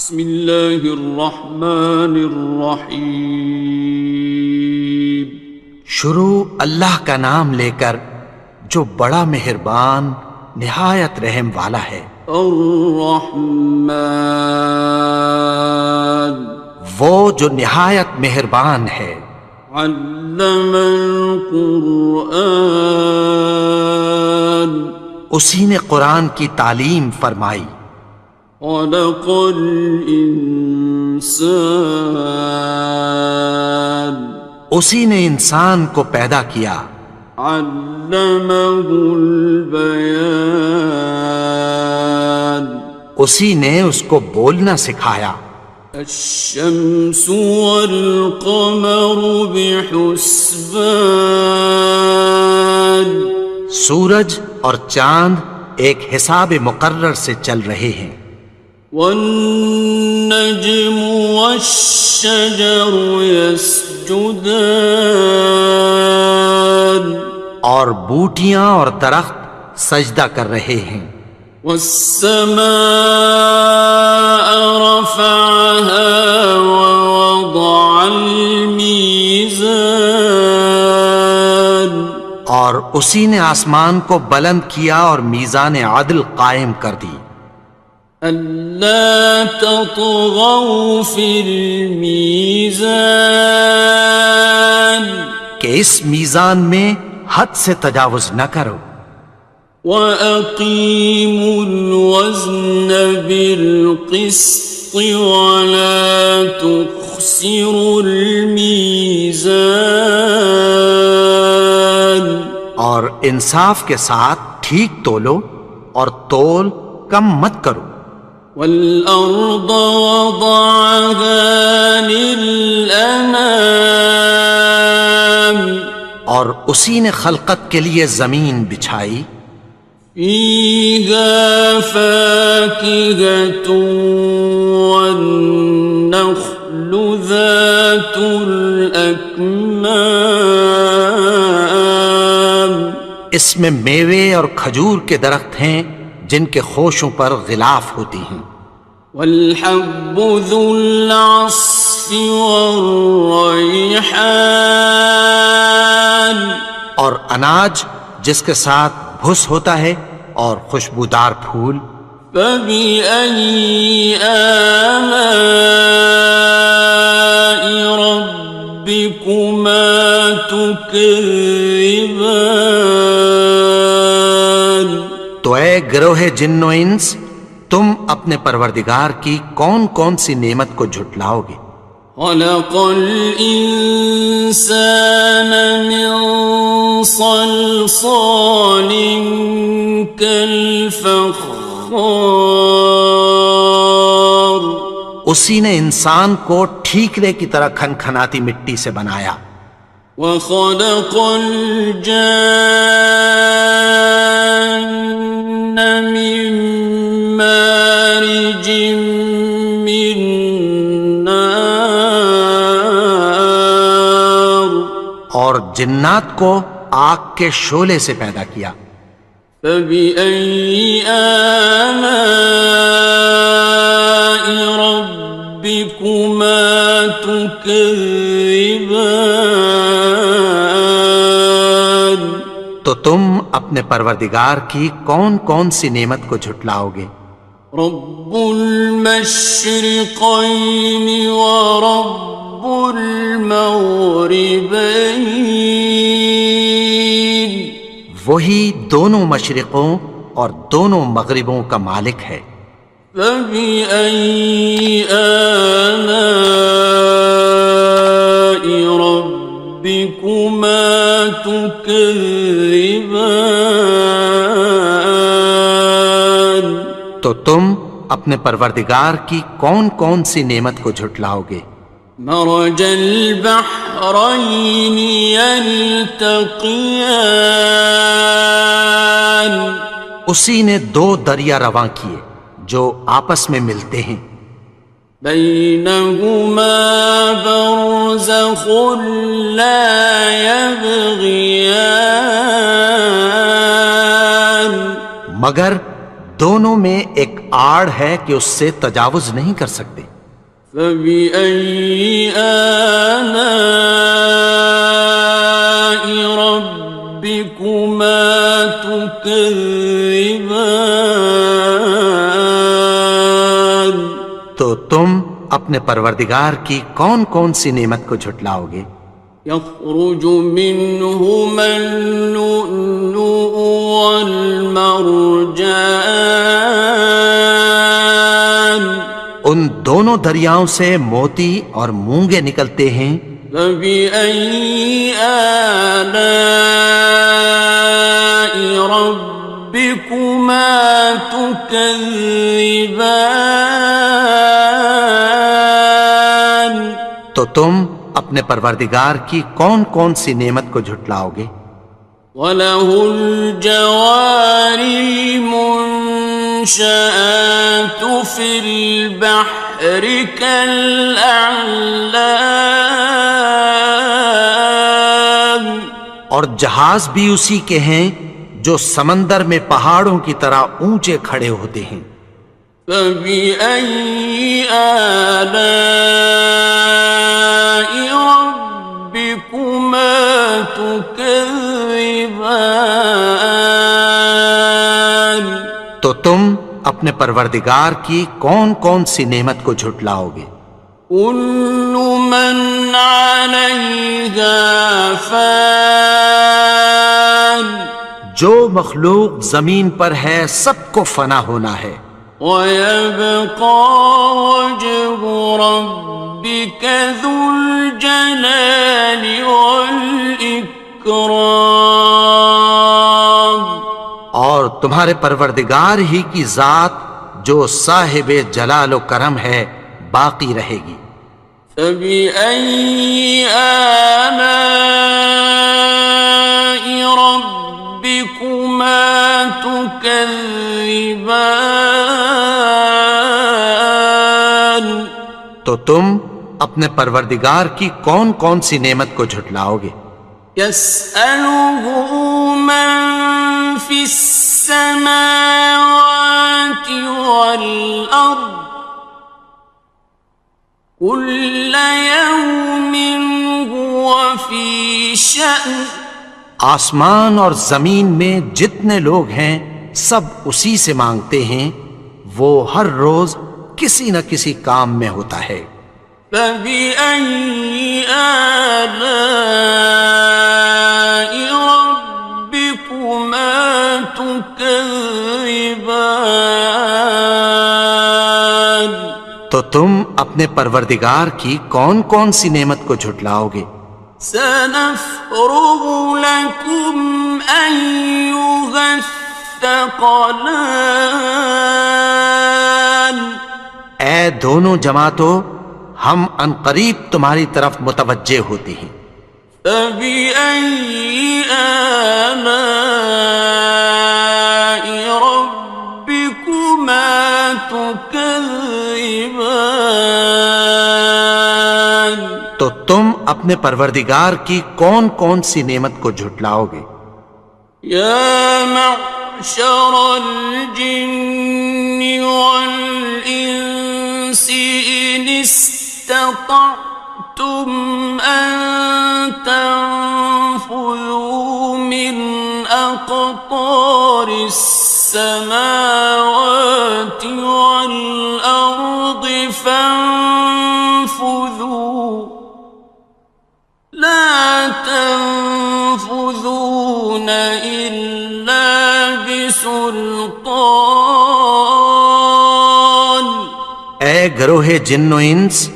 بسم اللہ الرحمن الرحیم۔ شروع اللہ کا نام لے کر جو بڑا مہربان نہایت رحم والا ہے۔ الرحمن، وہ جو نہایت مہربان ہے۔ علم القرآن، اسی نے قرآن کی تعلیم فرمائی۔ خلق الانسان، اسی نے انسان کو پیدا کیا۔ علمہ البیان، اسی نے اس کو بولنا سکھایا۔ الشمس والقمر بحسبان، سورج اور چاند ایک حساب مقرر سے چل رہے ہیں۔ والنجم والشجر يسجدان، اور بوٹیاں اور درخت سجدہ کر رہے ہیں۔ والسماء رفعها ووضع الميزان، اور اسی نے آسمان کو بلند کیا اور میزان عدل قائم کر دی۔ ألا تطغوا في الميزان، کہ اس میزان میں حد سے تجاوز نہ کرو۔ وَأَقِيمُوا الْوَزْنَ بِالْقِسْطِ وَلَا تُخْسِرُوا الْمِيزَانَ، اور انصاف کے ساتھ ٹھیک تولو اور تول کم مت کرو۔ وَالْأَرْضَ وَضَعَهَا لِلْأَنَامِ، اور اسی نے خلقت کے لیے زمین بچھائی۔ فِيهَا فَاكِهَةٌ وَالنَّخْلُ ذَاتُ الْأَكْمَامِ، اس میں میوے اور کھجور کے درخت ہیں جن کے خوشوں پر غلاف ہوتی ہیں۔ وَالْحَبُّ ذُو الْعَصْفِ وَالرَّيْحَانِ، اور اناج جس کے ساتھ بھس ہوتا ہے اور خوشبودار پھول۔ فَبِأَيِّ آلَاءِ رَبِّكُمَا تُكَذِّبَانِ، تو اے گروہ جن و انس، تم اپنے پروردگار کی کون کون سی نعمت کو جھٹلاؤ گے؟ خَلَقَ الْإِنسَانَ مِنْ صَلْصَالٍ كَالْفَخَّارِ، اسی نے انسان کو ٹھیکرے کی طرح کھنکھناتی مٹی سے بنایا۔ وَخَلَقَ الْجَانَّ مِن مَّارِجٍ مِّن نَّارٍ، اور جنات کو آگ کے شعلے سے پیدا کیا۔ فَبِأَيِّ آلَاءِ رَبِّكُمَا تُكَذِّبَانِ، تو تم اپنے پروردگار کی کون کون سی نعمت کو جھٹلاؤ گے؟ رب المشرقین ورب المغربین، وہی دونوں مشرقوں اور دونوں مغربوں کا مالک ہے۔ فَبِأَيِّ آلَاءِ رَبِّكُمَا تُكَذِّبَانِ، تو تم اپنے پروردگار کی کون کون سی نعمت کو جھٹلاؤ گے؟ مرج البحرین یلتقیان، اسی نے دو دریا رواں کیے جو آپس میں ملتے ہیں۔ بینہما برزخ لا یبغیان، مگر دونوں میں ایک آڑ ہے کہ اس سے تجاوز نہیں کر سکتے۔ فبأي آلاء ربكما تكذبان؟ تو تم اپنے پروردگار کی کون کون سی نعمت کو جھٹلاؤ گے؟ يخرج منهما اللؤلؤ والمرجان ان دونوں دریاؤں سے موتی اور مونگے نکلتے ہیں۔ فبأي آلاء ربكما تكذبان؟ تو تم اپنے پروردگار کی کون کون سی نعمت کو جھٹلاؤ گے؟ وَلَهُ الْجَوَارِ الْمُنشَآتُ فِي الْبَحْرِ كَالْأَعْلَامِ، اور جہاز بھی اسی کے ہیں جو سمندر میں پہاڑوں کی طرح اونچے کھڑے ہوتے ہیں۔ فَبِأَيِّ آلَاءِ رَبِّكُمَا تُكَذِّبَانِ؟ تو تم اپنے پروردگار کی کون کون سی نعمت کو جھٹلاؤ گے؟ كُلُّ مَنْ عَلَيْهَا فَانٍ، جو مخلوق زمین پر ہے سب کو فنا ہونا ہے۔ وَيَبْقَى وَجْهُ رَبِّكَ ذُو الْجَلَالِ وَالْإِكْرَامِ، اور تمہارے پروردگار ہی کی ذات جو صاحب جلال و کرم ہے باقی رہے گی۔ فَبِأَيِّ آلَاءِ رَبِّكُمَا تُكَذِّبَانِ؟ تو تم اپنے پروردگار کی کون کون سی نعمت کو جھٹلاؤ گے؟ يَسْأَلُهُ مَن فِي السَّمَاوَاتِ وَالْأَرْضِ كُلَّ يَوْمٍ هُوَ فِي شَأْنٍ، آسمان اور زمین میں جتنے لوگ ہیں سب اسی سے مانگتے ہیں، وہ ہر روز کسی نہ کسی کام میں ہوتا ہے۔ فَبِأَيِّ آلَاءِ رَبِّكُمَا تُكَذِّبَانِ؟ تو تم اپنے پروردگار کی کون کون سی نعمت کو جھٹلاؤ گے؟ سَنَفْرُغُ لَكُمْ أَيُّهَ الثَّقَلَانِ؟ اے دونوں جماعتوں، ہم عنقریب تمہاری طرف متوجہ ہوتے ہیں۔ فَبِأَيِّ آلَاءِ رَبِّكُمَا تُكَذِّبَانِ؟ تو تم اپنے پروردگار کی کون کون سی نعمت کو جھٹلاؤ گے؟ يَا مَعْشَرَ الْجِنِّ وَالْإِنسِ إِنِ اسْتَطَعْتُمْ أَن تَنفُذُوا مِنْ أَقْطَارِ السَّمَاوَاتِ وَالْأَرْضِ فَانفُذُوا لَا تَنفُذُونَ إِلَّا بِسُلْطَانٍ۔ اے گروہ جن و انس،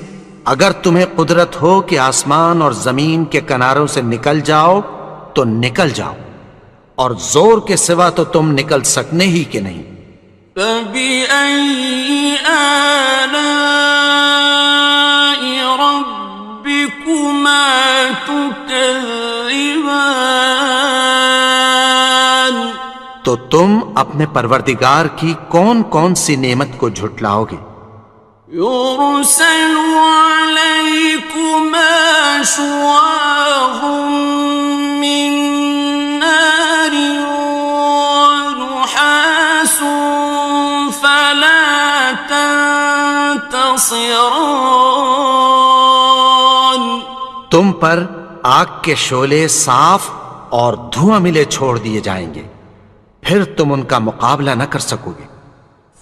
اگر تمہیں قدرت ہو کہ آسمان اور زمین کے کناروں سے نکل جاؤ تو نکل جاؤ، اور زور کے سوا تو تم نکل سکنے ہی کہ نہیں۔ فَبِأَيِّ آلَاءِ رَبِّكُمَا تُكَذِّبَانِ؟ تو تم اپنے پروردگار کی کون کون سی نعمت کو جھٹلاؤ گے؟ يُرْسَلُ عَلَيْكُمَا شُوَاظٌ مِّن نَّارٍ وَنُحَاسٌ خاصران. تم پر آگ کے شعلے صاف اور دھواں ملے چھوڑ دیے جائیں گے، پھر تم ان کا مقابلہ نہ کر سکو گے۔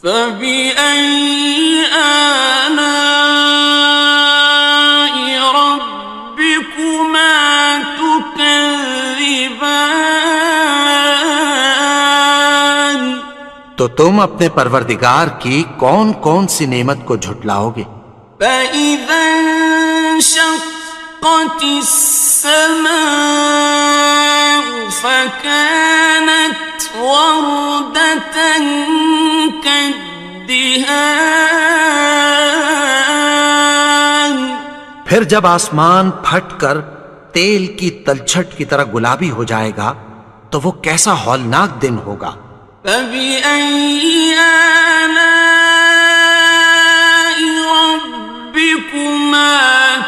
فبأي آلاء ربكما تكذبان. تو تم اپنے پروردگار کی کون کون سی نعمت کو جھٹلاؤ گے؟ فإذا انشقت السماء فكانت وردة كالدهان. پھر جب آسمان پھٹ کر تیل کی تلچھٹ کی طرح گلابی ہو جائے گا تو وہ کیسا ہولناک دن ہوگا۔ فبأي آلاء ربكما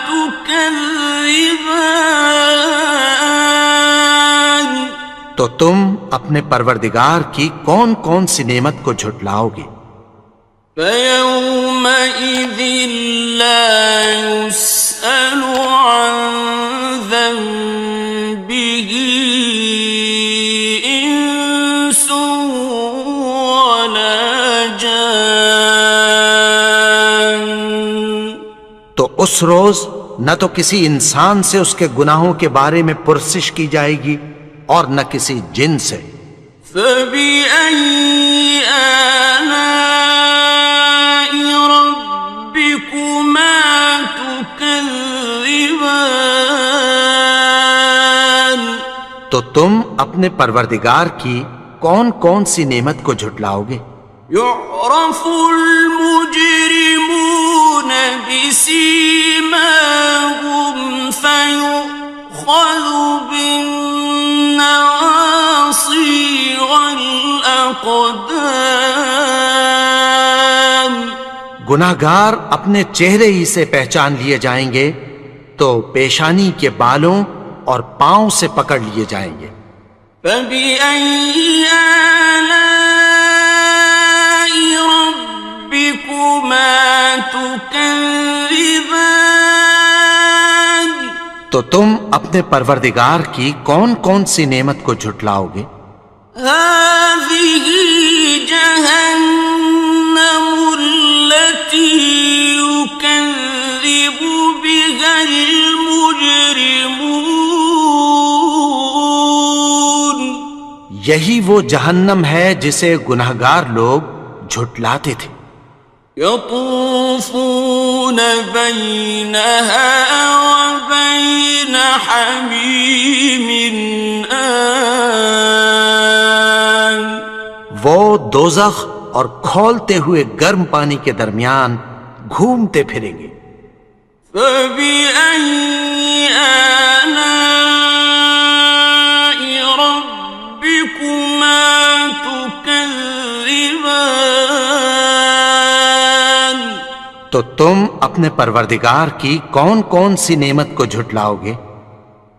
تكذبان. تو تم اپنے پروردگار کی کون کون سی نعمت کو جھٹلاؤ گے؟ فيومئذ لا يسأل عن ذنبه إنس ولا جان. تو اس روز نہ تو کسی انسان سے اس کے گناہوں کے بارے میں پرسش کی جائے گی اور نہ کسی جن سے۔ فبأي آلاء ربكما تكذبان. تو تم اپنے پروردگار کی کون کون سی نعمت کو جھٹلاؤ گے؟ يعرف المجرمون بسيماهم فيؤخذ بالنواصي والأقدام. گناہگار اپنے چہرے ہی سے پہچان لیے جائیں گے تو پیشانی کے بالوں اور پاؤں سے پکڑ لیے جائیں گے۔ فبأي آلاء ربكما تكذبان. تو تم اپنے پروردگار کی کون کون سی نعمت کو جھٹلاؤ گے؟ هذه جهنم التي يكذب بها المجرمون. یہی وہ جہنم ہے جسے گناہگار لوگ جھٹلاتے تھے۔ يطوفون بينها وبين حميم آن. وہ دوزخ اور کھولتے ہوئے گرم پانی کے درمیان گھومتے پھریں گے۔ فبأي آلاء ربكما تكذبان. تو تم اپنے پروردگار کی کون کون سی نعمت کو جھٹلاؤ گے؟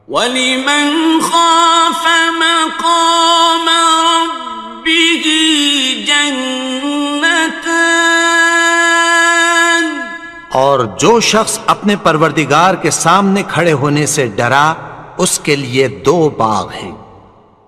وَلِمَنْ خَافَ مَقَامَ رَبِّهِ جَنَّتَانِ. اور جو شخص اپنے پروردگار کے سامنے کھڑے ہونے سے ڈرا اس کے لیے دو باغ ہیں۔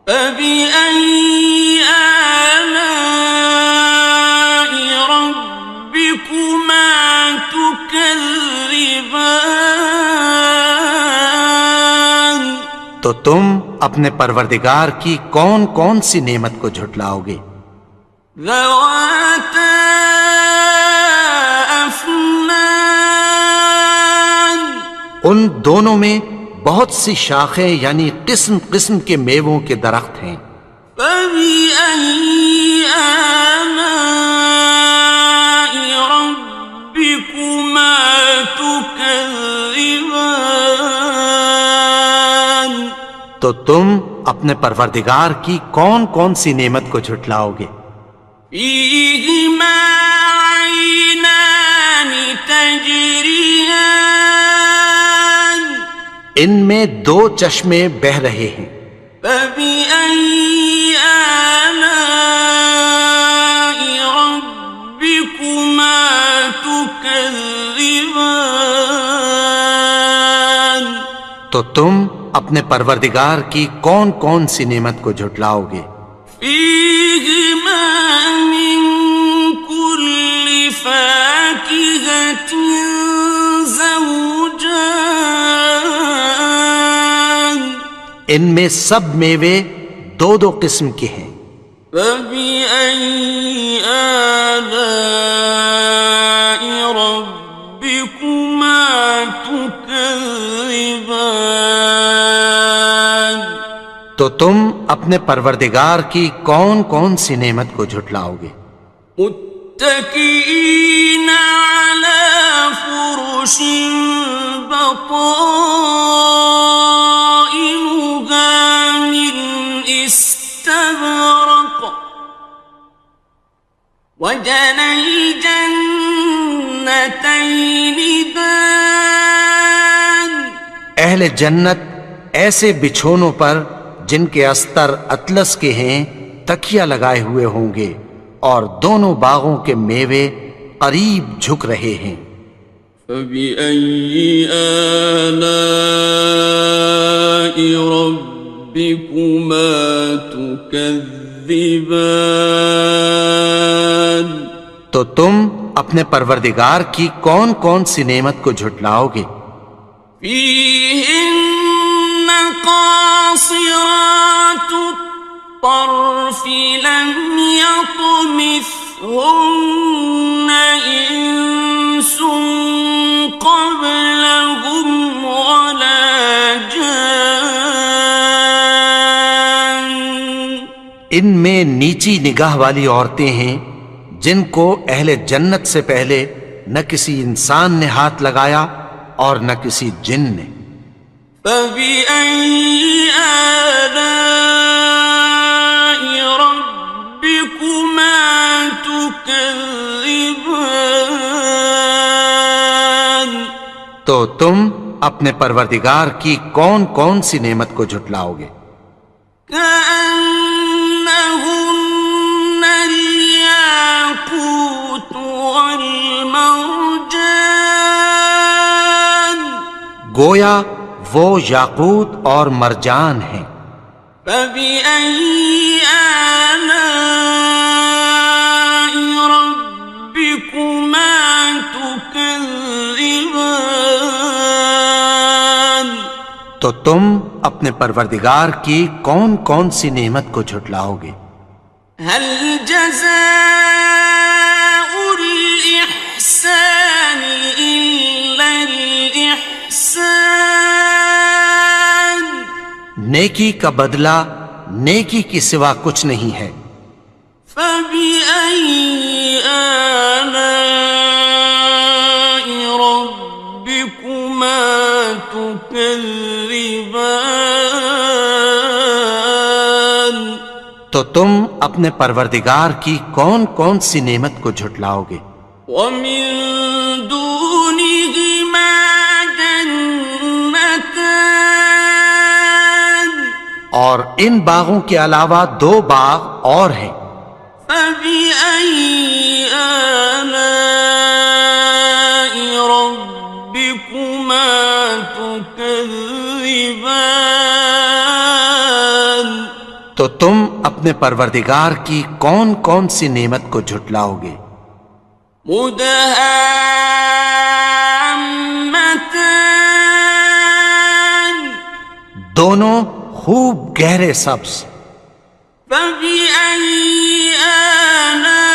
فَبِأَيِّ آلَاءِ رَبِّكُمَا تُكَذِّبَانِ. تو تم اپنے پروردگار کی کون کون سی نعمت کو جھٹلاؤ گے؟ ذَوَاتَا أَفْنَانٍ. ان دونوں میں بہت سی شاخیں یعنی قسم قسم کے میووں کے درخت ہیں۔ فَبِأَيِّ آلَاءِ رَبِّكُمَا تُكَذِّبَانِ. تو تم اپنے پروردگار کی کون کون سی نعمت کو جھٹلاؤ گے؟ فِيهِمَا عَيْنَانِ تَجْرِيَانِ. ان میں دو چشمے بہہ رہے ہیں۔ فَبِأَيِّ آلَاءِ رَبِّكُمَا تُكَذِّبَانِ. تكذبان تو تم اپنے پروردگار کی کون کون سی نعمت کو جھٹلاؤ گے؟ فيهما من كل فاكهة زوجان ان میں سب میوے دو دو قسم کے ہیں۔ فبأي آلاء ربكما تكذبان تو تم اپنے پروردگار کی کون کون سی نعمت کو جھٹلاؤ گے؟ متكئين على فرش بطائنها من استبرق وجنى الجنتين دان اہل جنت ایسے بچھونوں پر جن کے استر اطلس کے ہیں تکیہ لگائے ہوئے ہوں گے، اور دونوں باغوں کے میوے قریب جھک رہے ہیں۔ فبأي آلاء ربكما تكذبان تو تم اپنے پروردگار کی کون کون سی نعمت کو جھٹلاؤ گے؟ فيهن قاصرات الطرف لم يطمثهن إنس قبلهم ولا جان ان میں نیچی نگاہ والی عورتیں ہیں جن کو اہل جنت سے پہلے نہ کسی انسان نے ہاتھ لگایا اور نہ کسی جن نے۔ فبأي آلاء ربكما تكذبان تو تم اپنے پروردگار کی کون کون سی نعمت کو جھٹلاؤ گے؟ كأنهن الياقوت والمرجان گویا وہ یاقوت اور مرجان ہیں۔ فبأي آلاء ربكما تكذبان تو تم اپنے پروردگار کی کون کون سی نعمت کو جھٹلاؤ گے؟ هل جزاء الإحسان إلا الإحسان نیکی کا بدلہ نیکی کی سوا کچھ نہیں ہے۔ فبأي آلاء ربكما تكذبان تو تم اپنے پروردگار کی کون کون سی نعمت کو جھٹلاؤ گے؟ ومن دونهما جنتان اور ان باغوں کے علاوہ دو باغ اور ہیں۔ فبأي آلاء ربكما تكذبان تو تم اپنے پروردگار کی کون کون سی نعمت کو جھٹلاؤ گے؟ مدهامتان دونوں خوب گہرے سبز۔ فبأي آلاء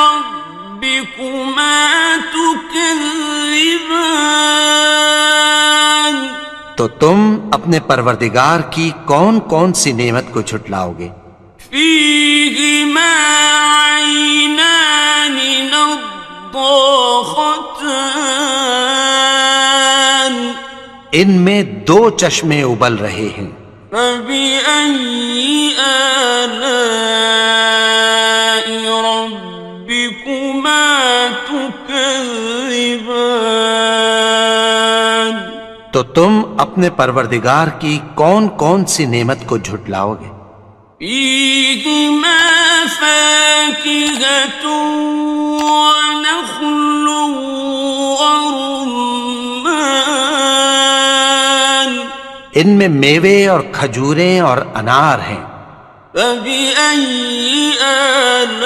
ربكما تكذبان تو تم اپنے پروردگار کی کون کون سی نعمت کو جھٹلاؤ گے؟ فيهما عينان نضاختان ان میں دو چشمے ابل رہے ہیں۔ فبأي آلاء ربكما تكذبان تو تم اپنے پروردگار کی کون کون سی نعمت کو جھٹلاؤ گے؟ فيهما فاكهة ونخل ورمان ان میں میوے اور کھجوریں اور انار ہیں. فبأي آلاء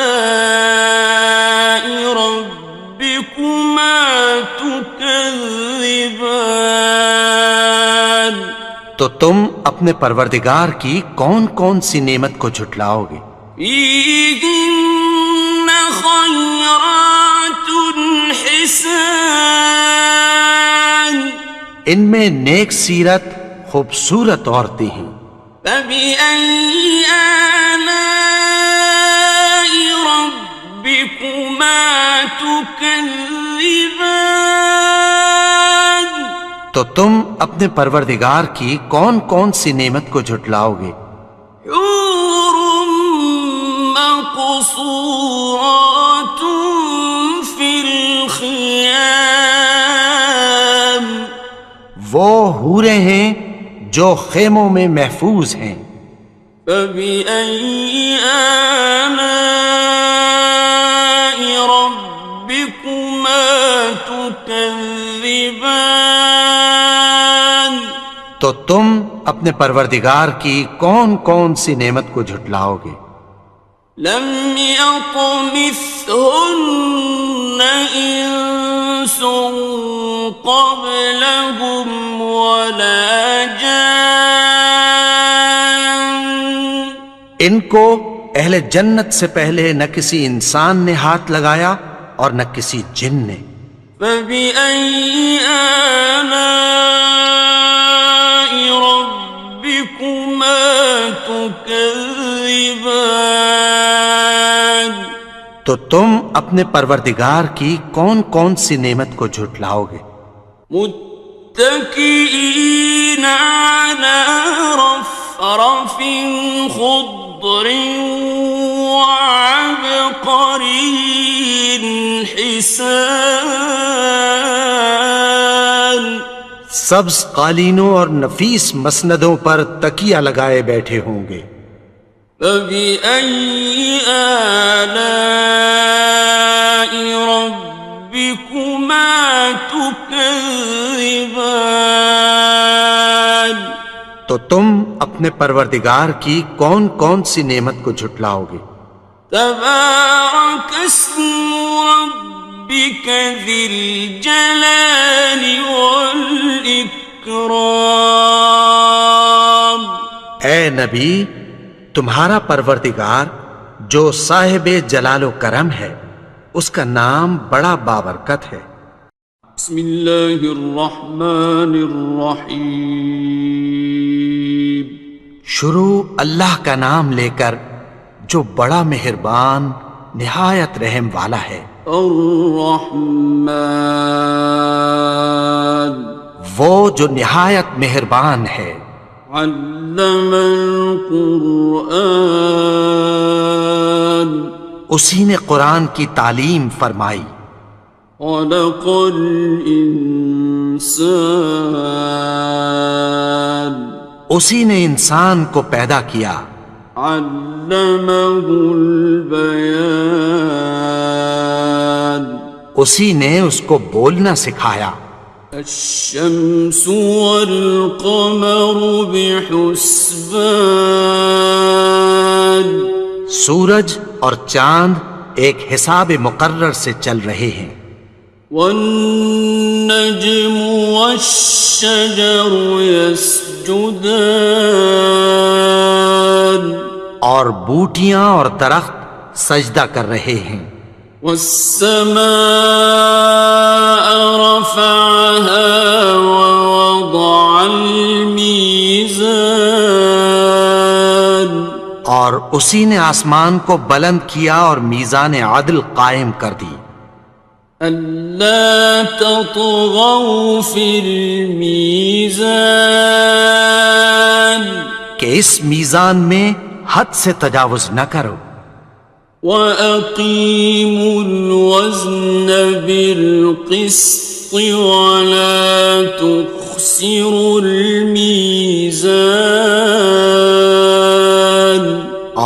ربكما تكذبان تو تم اپنے پروردگار کی کون کون سی نعمت کو جھٹلاؤ گے؟ فيهن خيرات حسان ان میں نیک سیرت خوبصورت عورتیں ہیں. فبأي آلاء ربكما تكذبان تو تم اپنے پروردگار کی کون کون سی نعمت کو جھٹلاؤ گے؟ حور مقصورات في الخيام وہ حوریں ہیں جو خیموں میں محفوظ ہیں. فبأي آلاء ربكما تكذبان تو تم اپنے پروردگار کی کون کون سی نعمت کو جھٹلاؤ گے؟ لم يطمثهن إنس قبلهم ولا جان ان کو اہل جنت سے پہلے نہ کسی انسان نے ہاتھ لگایا اور نہ کسی جن نے. فبأي آلاء ربكما تكذبان تو تم اپنے پروردگار کی کون کون سی نعمت کو جھٹلاؤ گے؟ متكئين على رفرف خضر وعبقري حسان سبز قالینوں اور نفیس مسندوں پر تکیہ لگائے بیٹھے ہوں گے. فبأي آلاء ربكما تكذبان تو تم اپنے پروردگار کی کون کون سی نعمت کو جھٹلاؤ گے؟ تبارك اسم ربك ذي الجلال والإكرام اے نبی، تمہارا پروردگار جو صاحب جلال و کرم ہے، اس کا نام بڑا بابرکت ہے. بسم اللہ الرحمن الرحیم شروع اللہ کا نام لے کر جو بڑا مہربان نہایت رحم والا ہے. الرحمن وہ جو نہایت مہربان ہے. علم القرآن اسی نے قرآن کی تعلیم فرمائی. خلق الانسان اسی نے انسان کو پیدا کیا. علمہ البیان اسی نے اس کو بولنا سکھایا. الشمس والقمر بحسبان سورج اور چاند ایک حساب مقرر سے چل رہے ہیں. والنجم والشجر يسجدان اور بوٹیاں اور درخت سجدہ کر رہے ہیں. والسماء رفعها ووضع الميزان اور اسی نے آسمان کو بلند کیا اور میزان عدل قائم کر دی. ألا تطغوا في الميزان کہ اس میزان میں حد سے تجاوز نہ کرو. وَأَقِيمُوا الْوَزْنَ بِالْقِسْطِ وَلَا تُخْسِرُوا الْمِيزَانَ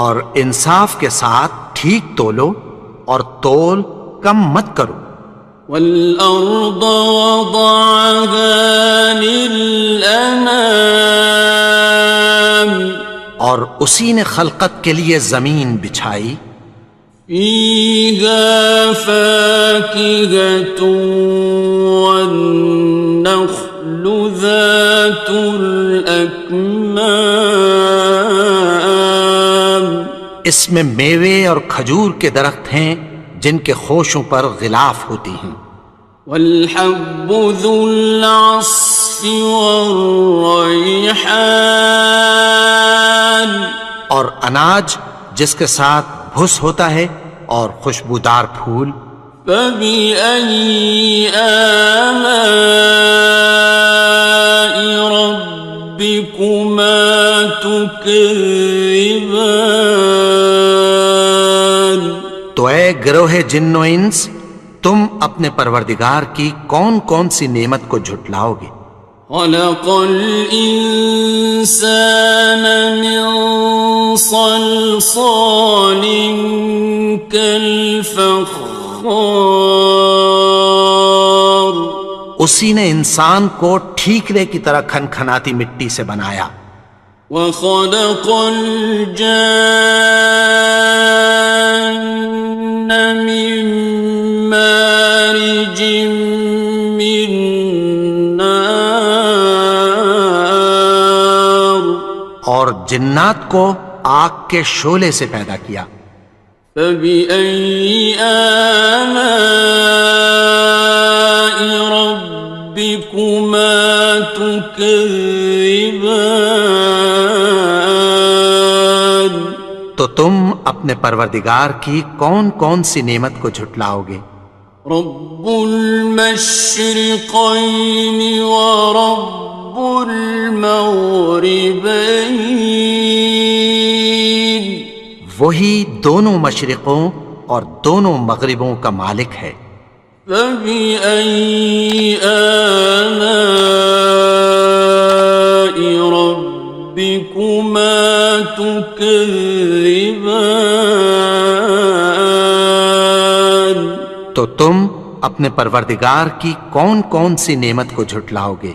اور انصاف کے ساتھ ٹھیک تولو اور تول کم مت کرو. والأرض وضعها للأنام اور اسی نے خلقت کے لیے زمین بچھائی. فيها فاكهة والنخل ذات الأكمام اس میں میوے اور کھجور کے درخت ہیں جن کے خوشوں پر غلاف ہوتی ہیں. والحب ذو العصف والریحان اور اناج جس کے ساتھ بھس ہوتا ہے اور خوشبودار پھول. فبأي آلاء ربكما تكذبان تو اے گروہ جن و انس، تم اپنے پروردگار کی کون کون سی نعمت کو جھٹلاؤ گے؟ خلق الإنسان من صلصال كالفخار اسی نے انسان کو ٹھیکرے کی طرح کھنکھناتی مٹی سے بنایا. وخلق الجان من مارج من نار اور جنات کو آگ کے شعلے سے پیدا کیا. فبأي آلاء ربكما تكذبان تو تم اپنے پروردگار کی کون کون سی نعمت کو جھٹلاؤ گے؟ رب المشرقين ورب المغربين وہی دونوں مشرقوں اور دونوں مغربوں کا مالک ہے. فبأي آلاء ربكما تكذبان تو تم اپنے پروردگار کی کون کون سی نعمت کو جھٹلاؤ گے؟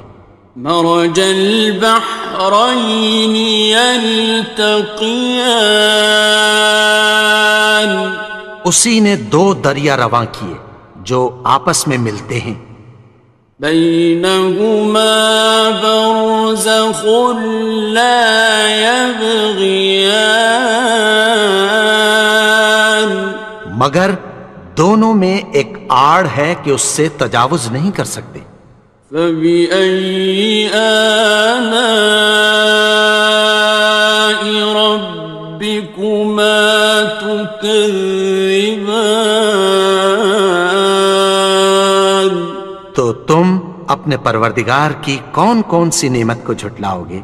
مرج البحرين يلتقيان اسی نے دو دریا رواں کیے جو آپس میں ملتے ہیں. بينهما برزخ لا يبغيان مگر دونوں میں ایک آڑ ہے کہ اس سے تجاوز نہیں کر سکتے. فبأي آلاء ربكما تكذبان تو تم اپنے پروردگار کی کون کون سی نعمت کو جھٹلاؤ گے؟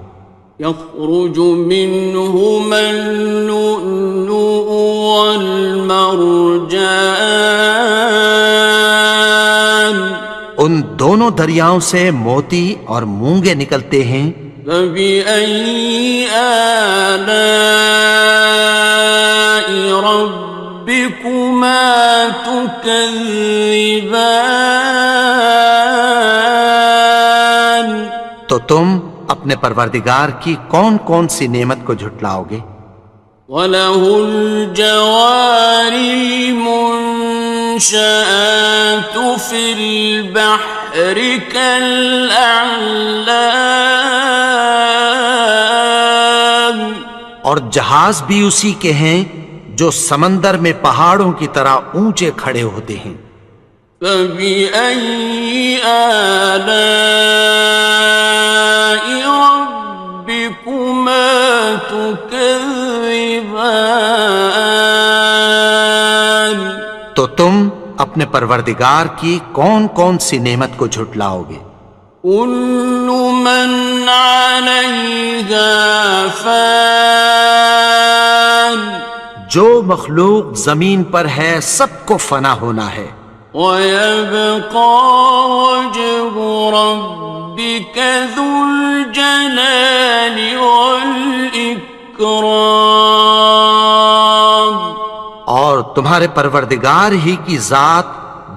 يخرج منهما اللؤلؤ والمرجان ان دونوں دریاؤں سے موتی اور مونگے نکلتے ہیں. فبأي آلاء ربكما تكذبان تو تم اپنے پروردگار کی کون کون سی نعمت کو جھٹلاؤ گے؟ وَلَهُ الْجَوَارِ الْمُنشَآتُ فِي الْبَحْرِ كَالْأَعْلَامِ اور جہاز بھی اسی کے ہیں جو سمندر میں پہاڑوں کی طرح اونچے کھڑے ہوتے ہیں. فَبِأَيِّ آلَاءِ رَبِّكُمَا تُكَذِّبَانِ تو تم اپنے پروردگار کی کون کون سی نعمت کو جھٹلاؤ گے؟ كُلُّ مَنْ عَلَيْهَا فَانٍ جو مخلوق زمین پر ہے سب کو فنا ہونا ہے. وَيَبْقَى وَجْهُ رَبِّكَ ذُو الْجَلَالِ وَالْإِكْرَامِ اور تمہارے پروردگار ہی کی ذات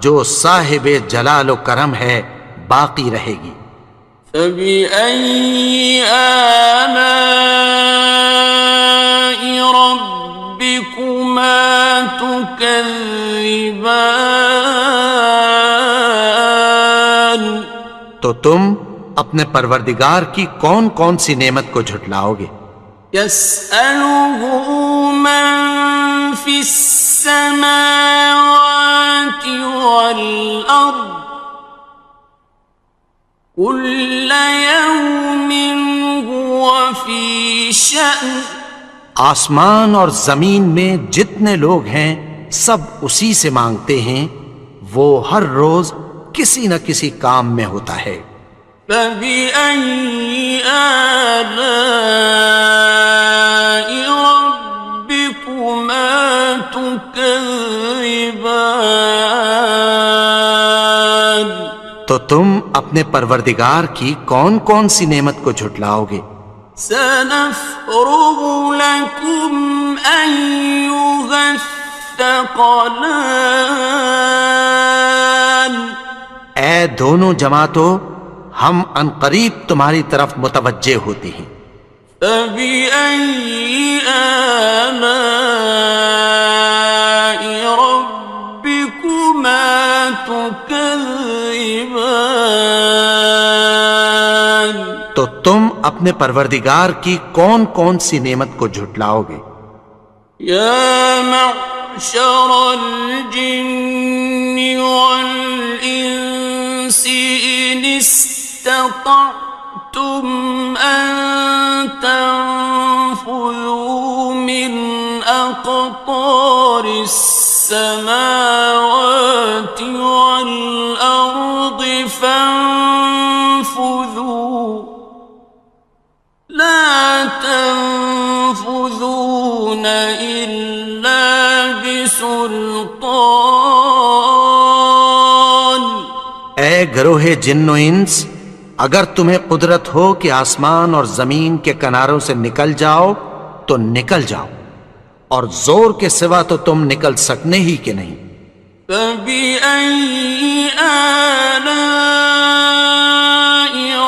جو صاحب جلال و کرم ہے باقی رہے گی۔ فَبِأَيِّ آلَاءِ رَبِّكُمَا تُكَذِّبَانِ؟ تو تم اپنے پروردگار کی کون کون سی نعمت کو جھٹلاؤ گے؟ يَسْأَلُهُ مَن فِي السَّمَاوَاتِ وَالْأَرْضِ كُلَّ يَوْمٍ هُوَ فِي شَأْنٍ۔ آسمان اور زمین میں جتنے لوگ ہیں سب اسی سے مانگتے ہیں، وہ ہر روز کسی نہ کسی کام میں ہوتا ہے۔ فَبِأَيِّ آلَاءِ رَبِّكُمَا تُكَذِّبَانِ؟ تو تم اپنے پروردگار کی کون کون سی نعمت کو جھٹلاؤ گے؟ سَنَفْرُغُ لَكُمْ أَيُّهَ الثَّقَلَانِ۔ اے دونوں جماعتوں، ہم عنقریب تمہاری طرف متوجہ ہوتے ہیں۔ فَبِأَيِّ آلَاءِ رَبِّكُمَا تُكَذِّبَانِ؟ تو تم اپنے پروردگار کی کون کون سی نعمت کو جھٹلاؤ گے؟ يَا مَعْشَرَ الْجِنِّ وَالْإِنسِ إِنِ اسْتَطَعْتُمْ أَن تَنفُذُوا مِنْ أَقْطَارِ السَّمَاوَاتِ وَالْأَرْضِ فَانفُذُوا لَا تَنفُذُونَ إِلَّا بِسُلْطَانٍ۔ اے گروہ جن و انس، اگر تمہیں قدرت ہو کہ آسمان اور زمین کے کناروں سے نکل جاؤ تو نکل جاؤ، اور زور کے سوا تو تم نکل سکنے ہی کہ نہیں۔ فَبِأَيِّ آلَاءِ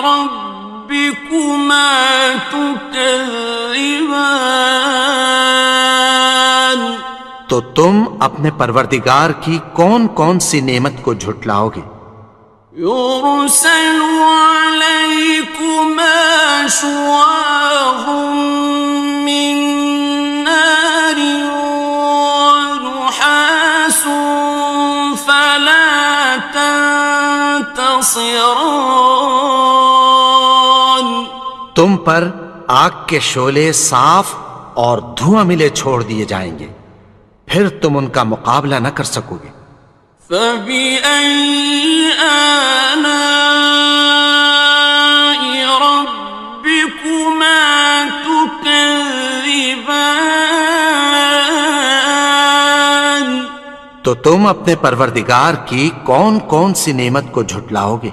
رَبِّكُمَا تُكَذِّبَانِ؟ تو تم اپنے پروردگار کی کون کون سی نعمت کو جھٹلاؤ گے؟ يُرْسَلُ عَلَيْكُمَا شُوَاظٌ مِّن نَّارٍ وَنُحَاسٌ فَلَا تَنتَصِرَانِ۔ تم پر آگ کے شعلے صاف اور دھواں ملے چھوڑ دیے جائیں گے، پھر تم ان کا مقابلہ نہ کر سکو گے۔ فَبِأَيِّ آلَاءِ رَبِّكُمَا تُكَذِّبَانِ؟ تو تم اپنے پروردگار کی کون کون سی نعمت کو جھٹلاؤ گے؟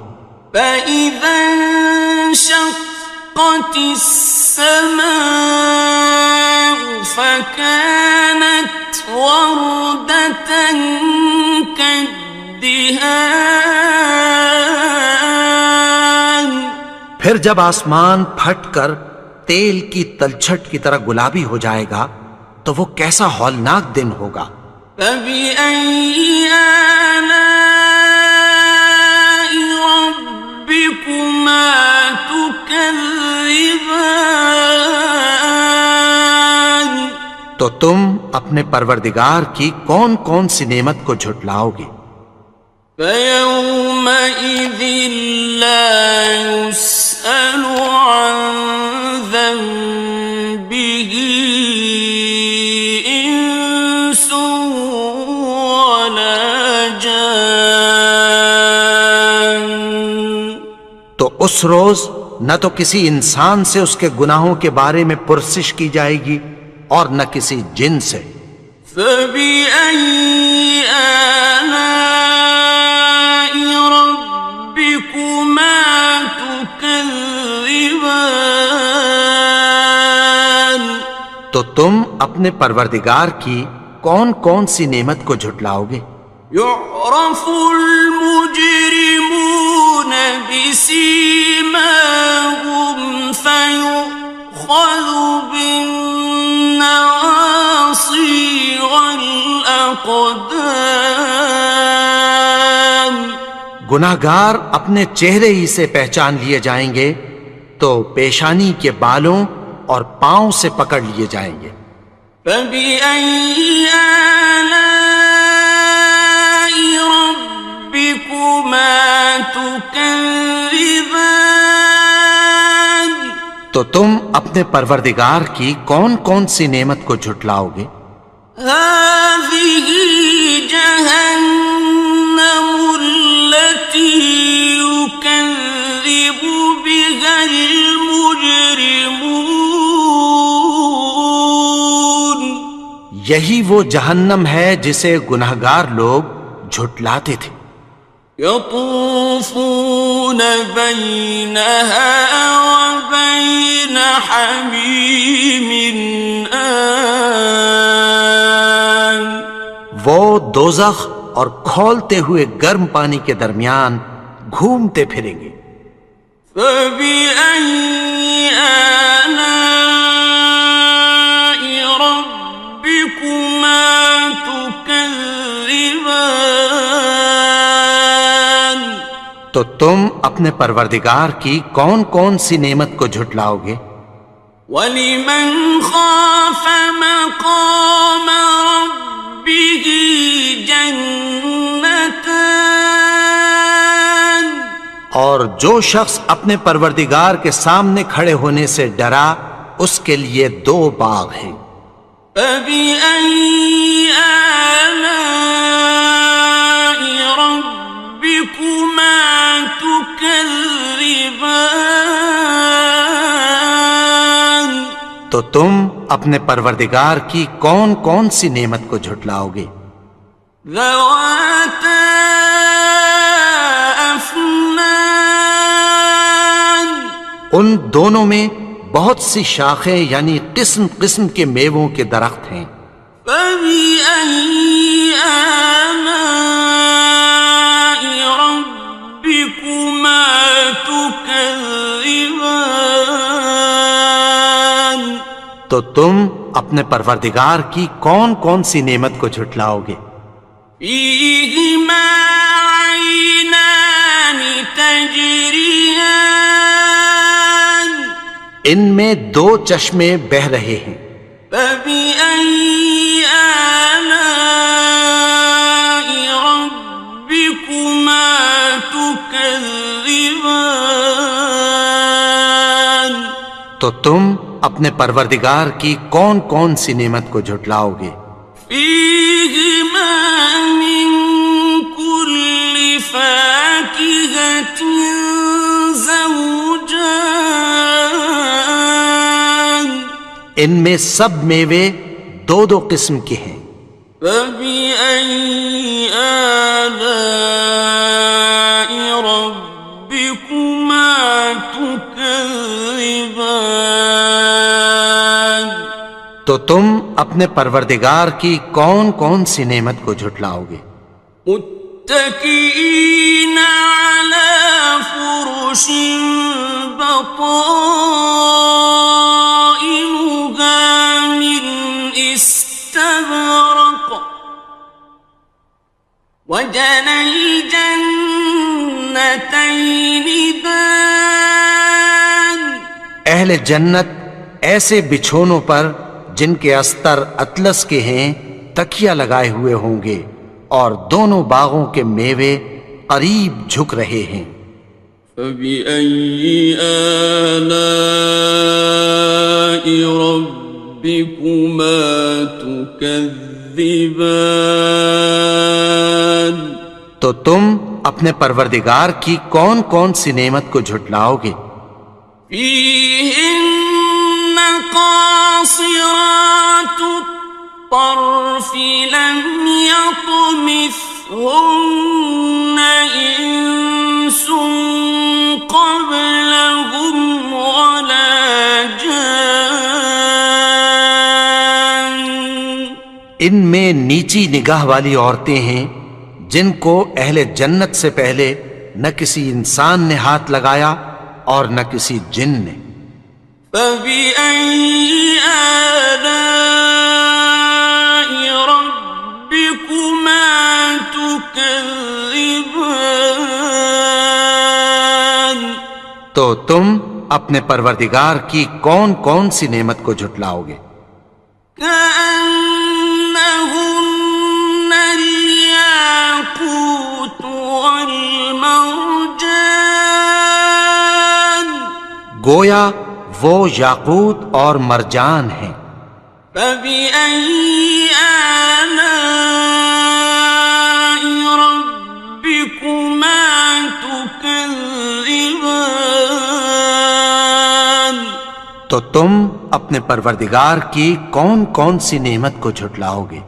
فَإِذَا انشَقَّتِ السَّمَاءُ فَكَانَتْ وَرْدَةً كَالدِّهَانِ۔ پھر جب آسمان پھٹ کر تیل کی تلچھٹ کی طرح گلابی ہو جائے گا تو وہ کیسا ہولناک دن ہوگا۔ فَبِأَيِّ آلَاءِ رَبِّكُمَا تُكَذِّبَانِ؟ تو تم اپنے پروردگار کی کون کون سی نعمت کو جھٹلاؤ گے؟ فَيَوْمَئِذٍ لَا يُسْأَلُ عَن ذَنبِهِ إِنسٌ وَلَا جَانٌ۔ تو اس روز نہ تو کسی انسان سے اس کے گناہوں کے بارے میں پرسش کی جائے گی اور نہ کسی جن سے۔ فَبِأَيِّ آلَاءِ رَبِّكُمَا تُكَذِّبَانِ؟ تو تم اپنے پروردگار کی کون کون سی نعمت کو جھٹلاؤ گے؟ يعرف المجرمون بسيماهم فيؤخذ بالنواصي والأقدام گناہگار اپنے چہرے ہی سے پہچان لیے جائیں گے تو پیشانی کے بالوں اور پاؤں سے پکڑ لیے جائیں گے۔ فَبِأَيِّ آلَاءِ رَبِّكُمَا تُكَذِّبَانِ تو تم اپنے پروردگار کی کون کون سی نعمت کو جھٹلاؤ گے؟ هَٰذِهِ جَهَنَّمُ الَّتِي يُكَذِّبُ بِهَا الْمُجْرِمُونَ یہی وہ جہنم ہے جسے گناہگار لوگ جھٹلاتے تھے۔ يطوفون بينها وبين حميم آن وہ دوزخ اور کھولتے ہوئے گرم پانی کے درمیان گھومتے پھریں گے۔ فبأي آلاء ربكما تكذبان تو تم اپنے پروردگار کی کون کون سی نعمت کو جھٹلاؤ گے؟ وَلِمَنْ خَافَ مَقَامَ رَبِّهِ جَنَّتَانِ اور جو شخص اپنے پروردگار کے سامنے کھڑے ہونے سے ڈرا اس کے لیے دو باغ ہیں۔ فَبِأَيِّ آلَاءِ رَبِّكُمَا تُكَذِّبَانِ تو تم اپنے پروردگار کی کون کون سی نعمت کو جھٹلاؤ گے؟ ذَوَاتَا أَفْنَانٍ ان دونوں میں بہت سی شاخیں یعنی قسم قسم کے میووں کے درخت ہیں۔ فَبِأَيِّ آلَاءِ رَبِّكُمَا تُكَذِّبَانِ تو تم اپنے پروردگار کی کون کون سی نعمت کو جھٹلاؤ گے؟ فِيهِمَا عَيْنَانِ تَجْرِيَانِ ان میں دو چشمے بہہ رہے ہیں۔ فَبِأَيِّ آلَاءِ رَبِّكُمَا تُكَذِّبَانِ تو تم اپنے پروردگار کی کون کون سی نعمت کو جھٹلاؤ گے؟ فِيهِمَا مِن كُلِّ فَاكِهَةٍ زَوْجَانِ ان میں سب میوے دو دو قسم کے ہیں۔ فَبِأَيِّ آلَاءِ رَبِّكُمَا تُكَذِّبَانِ تو تم اپنے پروردگار کی کون کون سی نعمت کو جھٹلاؤ گے؟ متكئين على فرش بطائنها من استبرق وجنى الجنتين دان اہل جنت ایسے بچھونوں پر جن کے استر اطلس کے ہیں تکیہ لگائے ہوئے ہوں گے اور دونوں باغوں کے میوے قریب جھک رہے ہیں۔ فَبِأَيِّ آلَاءِ رَبِّكُمَا تُكَذِّبَانِ تو تم اپنے پروردگار کی کون کون سی نعمت کو جھٹلاؤ گے؟ فِيهِنَّ قَاصِرَاتُ الطَّرْفِ لَمْ يَطْمِثْهُنَّ إِنسٌ قَبْلَهُمْ وَلَا جَانٌّ ان میں نیچی نگاہ والی عورتیں ہیں جن کو اہل جنت سے پہلے نہ کسی انسان نے ہاتھ لگایا اور نہ کسی جن نے۔ فَبِأَيِّ آلَاءِ رَبِّكُمَا تُكَذِّبَانِ، تو تم اپنے پروردگار کی کون کون سی نعمت کو جھٹلاؤ گے؟ كأنهن الياقوت والمرجان، گویا وہ یاقوت اور مرجان ہیں۔ فبأي آلاء ربكما تكذبان، تو تم اپنے پروردگار کی کون کون سی نعمت کو جھٹلاؤ گے؟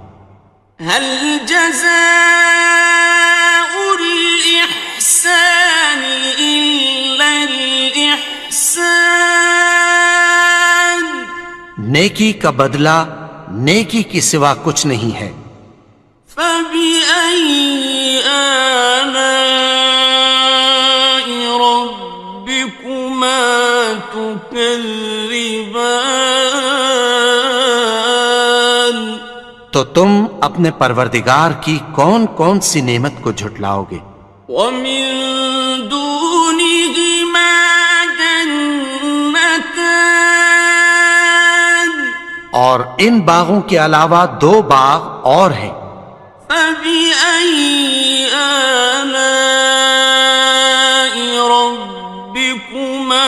هل جزاء الإحسان إلا الإحسان، نیکی کا بدلہ نیکی کی سوا کچھ نہیں ہے۔ فبأي آلاء ربكما تكذبان، تو تم اپنے پروردگار کی کون کون سی نعمت کو جھٹلاؤ گے؟ ومن دونهما جنتان، اور ان باغوں کے علاوہ دو باغ اور ہیں۔ فبأي آلاء ربكما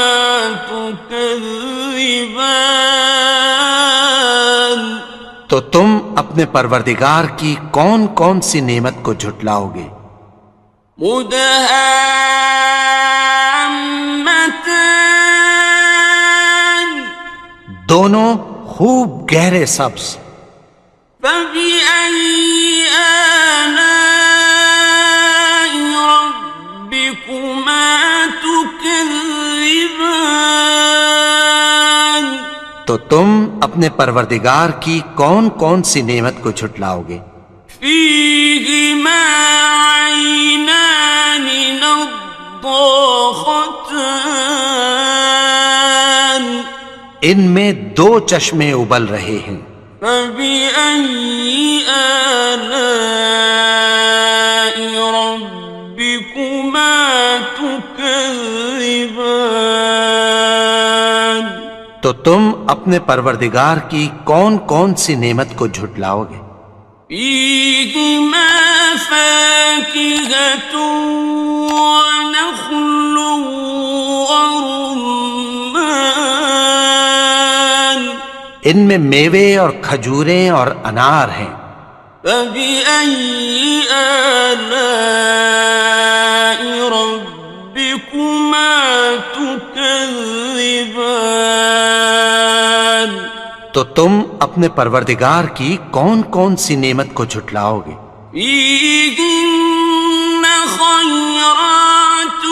تكذبان، تو تم اپنے پروردگار کی کون کون سی نعمت کو جھٹلاؤ گے؟ مدهامتان، دونوں خوب گہرے سبز۔ فبأي آلاء ربكما تكذبان، تو تم اپنے پروردگار کی کون کون سی نعمت کو جھٹلاؤ گے؟ فيهما عينان نضاختان، ان میں دو چشمے ابل رہے ہیں۔ فبأي آلاء ربكما تكذبان، تو تم اپنے پروردگار کی کون کون سی نعمت کو جھٹلاؤ گے؟ فيهما فاكهة ونخل ورمان، ان میں میوے اور کھجوریں اور انار ہیں۔ فبأي آلاء ربكما تكذبان، تو تم اپنے پروردگار کی کون کون سی نعمت کو جھٹلاؤ گے؟ فيهن خيرات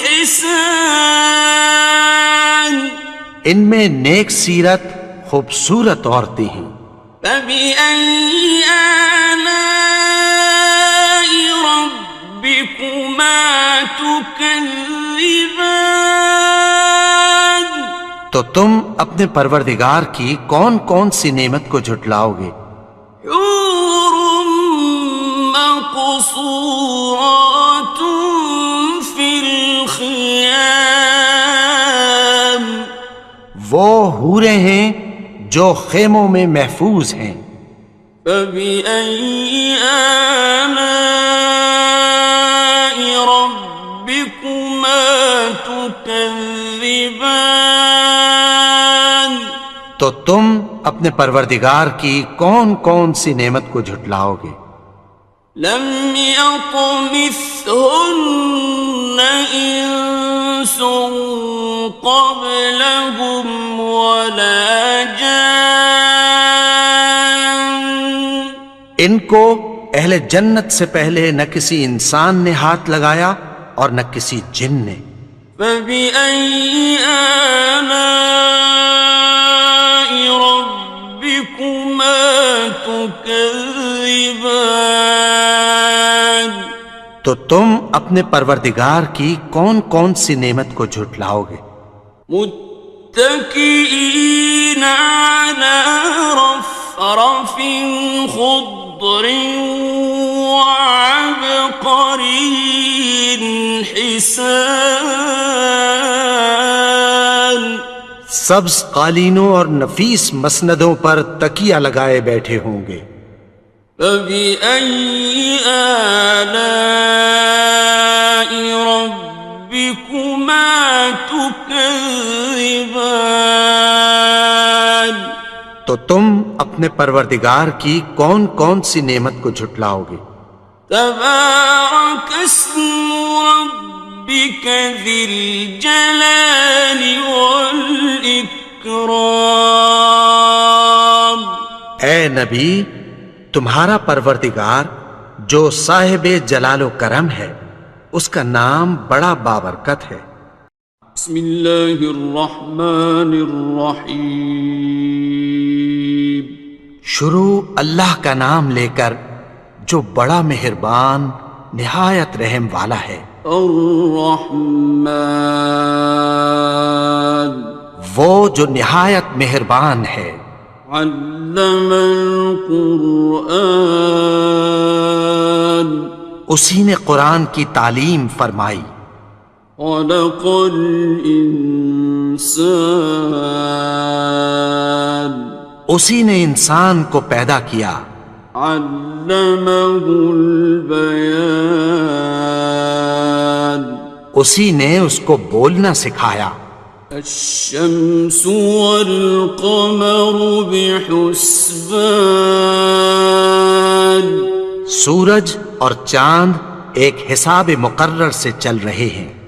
حسان، ان میں نیک سیرت خوبصورت عورتیں ہیں۔ فبأي آلاء ربكما تكذبان، تو تم اپنے پروردگار کی کون کون سی نعمت کو جھٹلاؤ گے؟ حور مقصورات في الخيام، وہ حوریں ہیں جو خیموں میں محفوظ ہیں۔ فبأي آلاء ربكما تكذبان، تو تم اپنے پروردگار کی کون کون سی نعمت کو جھٹلاؤ گے؟ لم يطمثهن إنس قبلهم ولا جان، ان کو اہل جنت سے پہلے نہ کسی انسان نے ہاتھ لگایا اور نہ کسی جن نے۔ فبأي آلاء ربكما تكذبان، تكذبان تو تم اپنے پروردگار کی کون کون سی نعمت کو جھٹلاؤ گے؟ متكئين على رفرف خضر وعبقري حسان سبز قالینوں اور نفیس مسندوں پر تکیہ لگائے بیٹھے ہوں گے۔ فبأي آلاء ربكما تكذبان تو تم اپنے پروردگار کی کون کون سی نعمت کو جھٹلاؤ گے؟ تبارك اسم ربك ذي الجلال والإكرام اے نبی، تمہارا پروردگار جو صاحب جلال و کرم ہے، اس کا نام بڑا بابرکت ہے۔ بسم اللہ الرحمن الرحیم شروع اللہ کا نام لے کر جو بڑا مہربان نہایت رحم والا ہے۔ الرحمن وہ جو نہایت مہربان ہے۔ علم القرآن اسی نے قرآن کی تعلیم فرمائی۔ خلق الانسان اسی نے انسان کو پیدا کیا۔ علمہ البیان اسی نے اس کو بولنا سکھایا۔ الشمس والقمر بحسبان سورج اور چاند ایک حساب مقرر سے چل رہے ہیں۔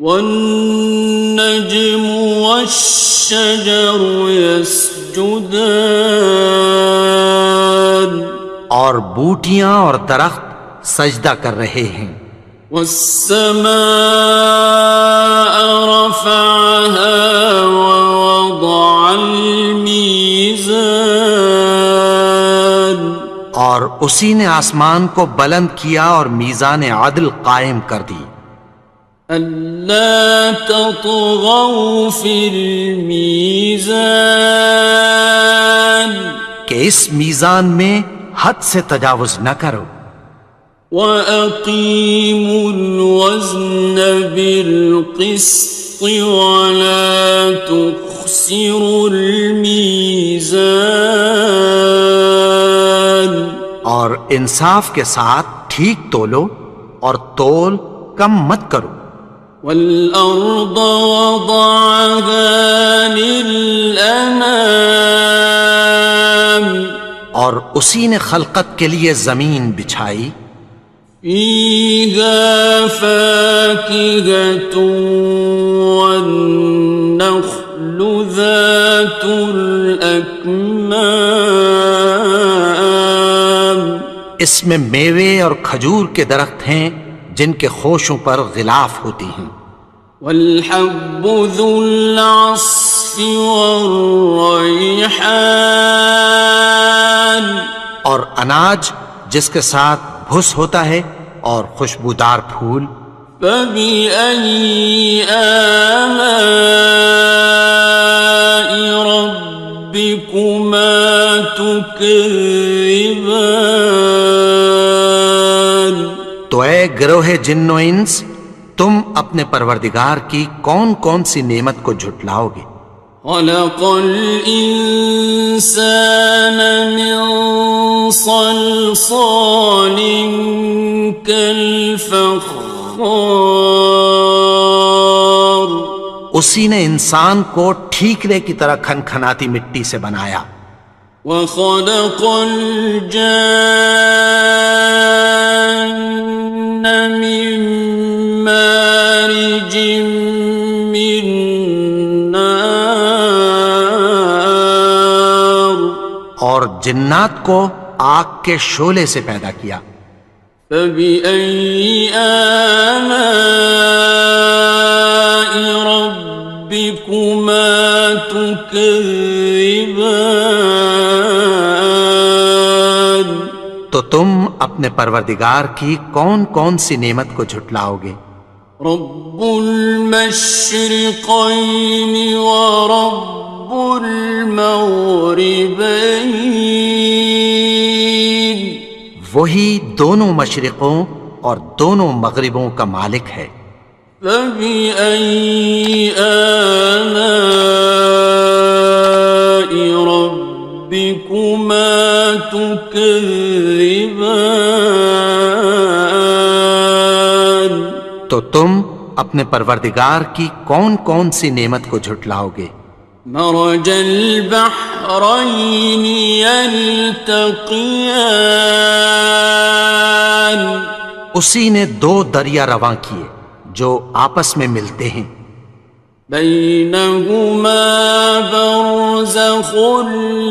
والنجم والشجر يسجدان اور بوٹیاں اور درخت سجدہ کر رہے ہیں۔ والسماء رفعها ووضع الميزان اور اسی نے آسمان کو بلند کیا اور میزان عدل قائم کر دی۔ ألا تطغوا في الميزان کہ اس میزان میں حد سے تجاوز نہ کرو۔ وَأَقِيمُوا الْوَزْنَ بِالْقِسْطِ وَلَا تُخْسِرُوا الْمِيزَانَ اور انصاف کے ساتھ ٹھیک تولو اور تول کم مت کرو۔ وَالْأَرْضَ وَضَعَهَا لِلْأَنَامِ اور اسی نے خلقت کے لیے زمین بچھائی۔ فِيهَا فَاكِهَةٌ وَالنَّخْلُ ذَاتُ الْأَكْمَامِ اس میں میوے اور کھجور کے درخت ہیں جن کے خوشوں پر غلاف ہوتی ہیں۔ وَالْحَبُّ ذُو الْعَصْفِ وَالرَّيْحَانِ اور اناج جس کے ساتھ بھس ہوتا ہے اور خوشبودار پھول۔ فَبِأَيِّ آلَاءِ رَبِّكُمَا تُكَذِّبَانِ تو اے گروہ جن و انس، تم اپنے پروردگار کی کون کون سی نعمت کو جھٹلاؤ گے؟ خلق الإنسان من صلصال كالفخار اسی نے انسان کو ٹھیکرے کی طرح کھنکھناتی مٹی سے بنایا۔ وخلق الجان من مارج من نار اور جنات کو آگ کے شعلے سے پیدا کیا۔ فبأي آلاء ربكما تكذبان تو تم اپنے پروردگار کی کون کون سی نعمت کو جھٹلاؤ گے؟ رب المشرقين ورب المغربين وہی دونوں مشرقوں اور دونوں مغربوں کا مالک ہے۔ فبأي آلاء ربكما تكذبان تو تم اپنے پروردگار کی کون کون سی نعمت کو جھٹلاؤ گے؟ مرج البحرين يلتقيان اسی نے دو دریا رواں کیے جو آپس میں ملتے ہیں، بينهما برزخ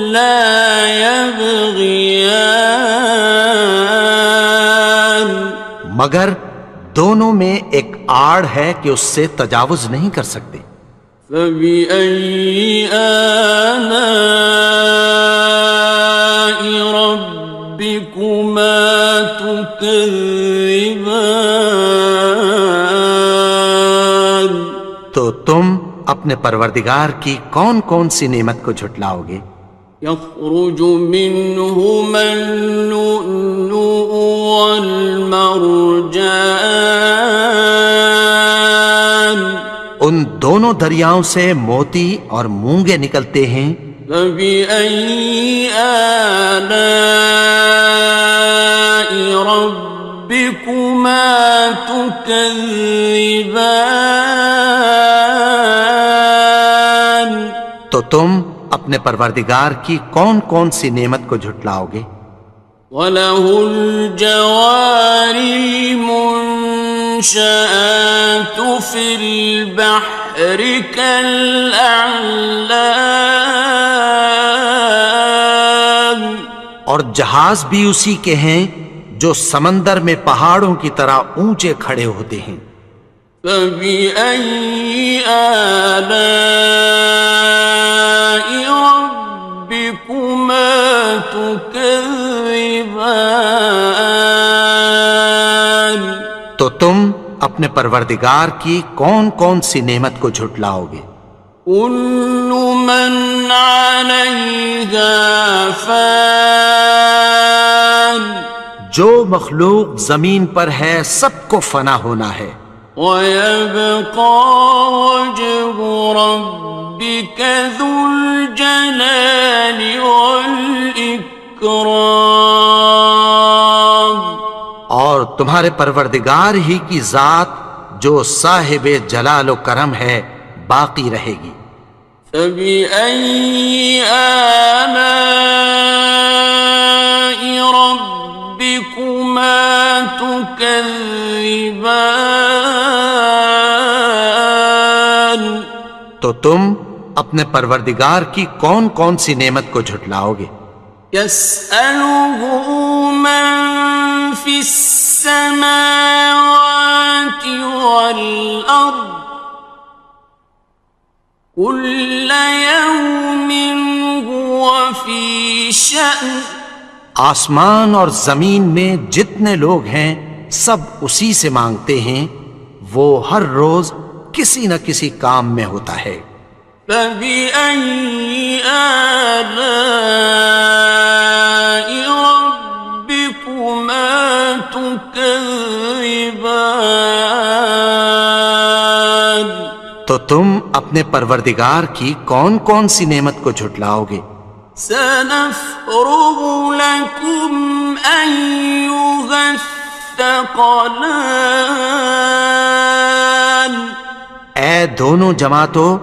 لا يبغيان مگر دونوں میں ایک آڑ ہے کہ اس سے تجاوز نہیں کر سکتے۔ فبأي آلاء ربكما تكذبان تو تم اپنے پروردگار کی کون کون سی نعمت کو جھٹلاؤ گے؟ يخرج منهما اللؤلؤ والمرجان ان دونوں دریاؤں سے موتی اور مونگے نکلتے ہیں۔ فبأي آلاء ربكما تكذبان تو تم اپنے پروردگار کی کون کون سی نعمت کو جھٹلاؤ گے؟ وَلَهُ الْجَوَارِ الْمُنشَآتُ فِي الْبَحْرِ كَالْأَعْلَامِ اور جہاز بھی اسی کے ہیں جو سمندر میں پہاڑوں کی طرح اونچے کھڑے ہوتے ہیں۔ فَبِأَيِّ آلَاءِ رَبِّكُمَا تُكَذِّبَانِ تو تم اپنے پروردگار کی کون کون سی نعمت کو جھٹلاؤ گے؟ كُلُّ مَنْ عَلَيْهَا فَانٍ جو مخلوق زمین پر ہے سب کو فنا ہونا ہے، وَيَبْقَى وَجْهُ رَبِّكَ ذُو الْجَلَالِ وَالْإِكْرَامِ اور تمہارے پروردگار ہی کی ذات جو صاحب جلال و کرم ہے باقی رہے گی۔ فَبِأَيِّ آلَاءِ رَبِّكُمَا تُكَذِّبَانِ تو تم اپنے پروردگار کی کون کون سی نعمت کو جھٹلاؤ گے؟ يَسْأَلُهُ مَن فِي السَّمَاوَاتِ وَالْأَرْضِ كُلَّ يَوْمٍ هُوَ فِي شَأْنٍ آسمان اور زمین میں جتنے لوگ ہیں سب اسی سے مانگتے ہیں، وہ ہر روز کسی نہ کسی کام میں ہوتا ہے۔ فَبِأَيِّ آلَاءِ رَبِّكُمَا تُكَذِّبَانِ تو تم اپنے پروردگار کی کون کون سی نعمت کو جھٹلاؤ گے؟ سَنَفْرُغُ لَكُمْ أَيُّهَ الثَّقَلَانِ اے دونوں جماعتوں،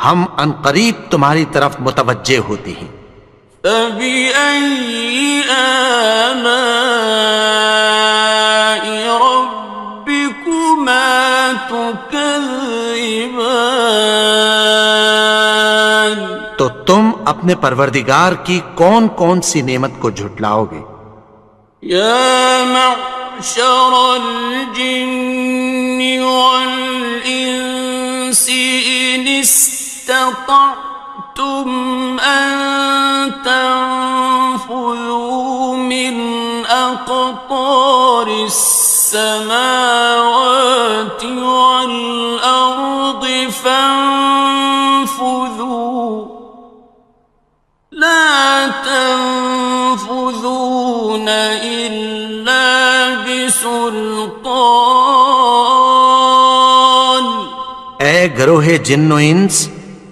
ہم عنقریب تمہاری طرف متوجہ ہوتے ہیں۔ فَبِأَيِّ آلَاءِ رَبِّكُمَا تُكَذِّبَانِ تو تم اپنے پروردگار کی کون کون سی نعمت کو جھٹلاؤ گے؟ يَا مَعْشَرَ الْجِنِّ وَالْإِنسِ إِنِ اسْتَطَعْتُمْ أَن تَنفُذُوا مِنْ أقطار السماوات والأرض فانفذوا لا تنفذون إلا بسلطان. اے گروہ جن و انس،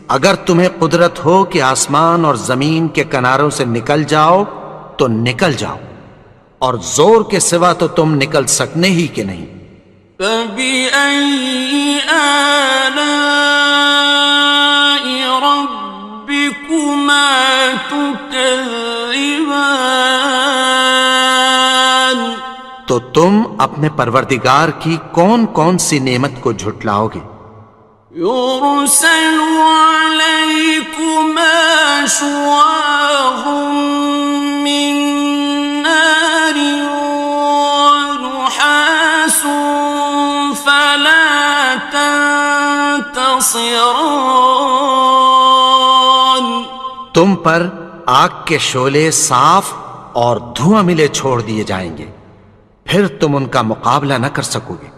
اگر تمہیں قدرت ہو کہ آسمان اور زمین کے کناروں سے نکل جاؤ تو نکل جاؤ، اور زور کے سوا تو تم نکل سکنے ہی کہ نہیں. فَبِأَيِّ آلَاءِ رَبِّكُمَا تُكَذِّبَانِ. تو تم اپنے پروردگار کی کون کون سی نعمت کو جھٹلاؤ گے؟ يُرْسَلُ عَلَيْكُمَا شُوَاظٌ مِّن نَّارٍ وَنُحَاسٌ فَلَا تَنتَصِرَانِ. تم پر آگ کے شعلے صاف اور دھواں ملے چھوڑ دیے جائیں گے، پھر تم ان کا مقابلہ نہ کر سکو گے.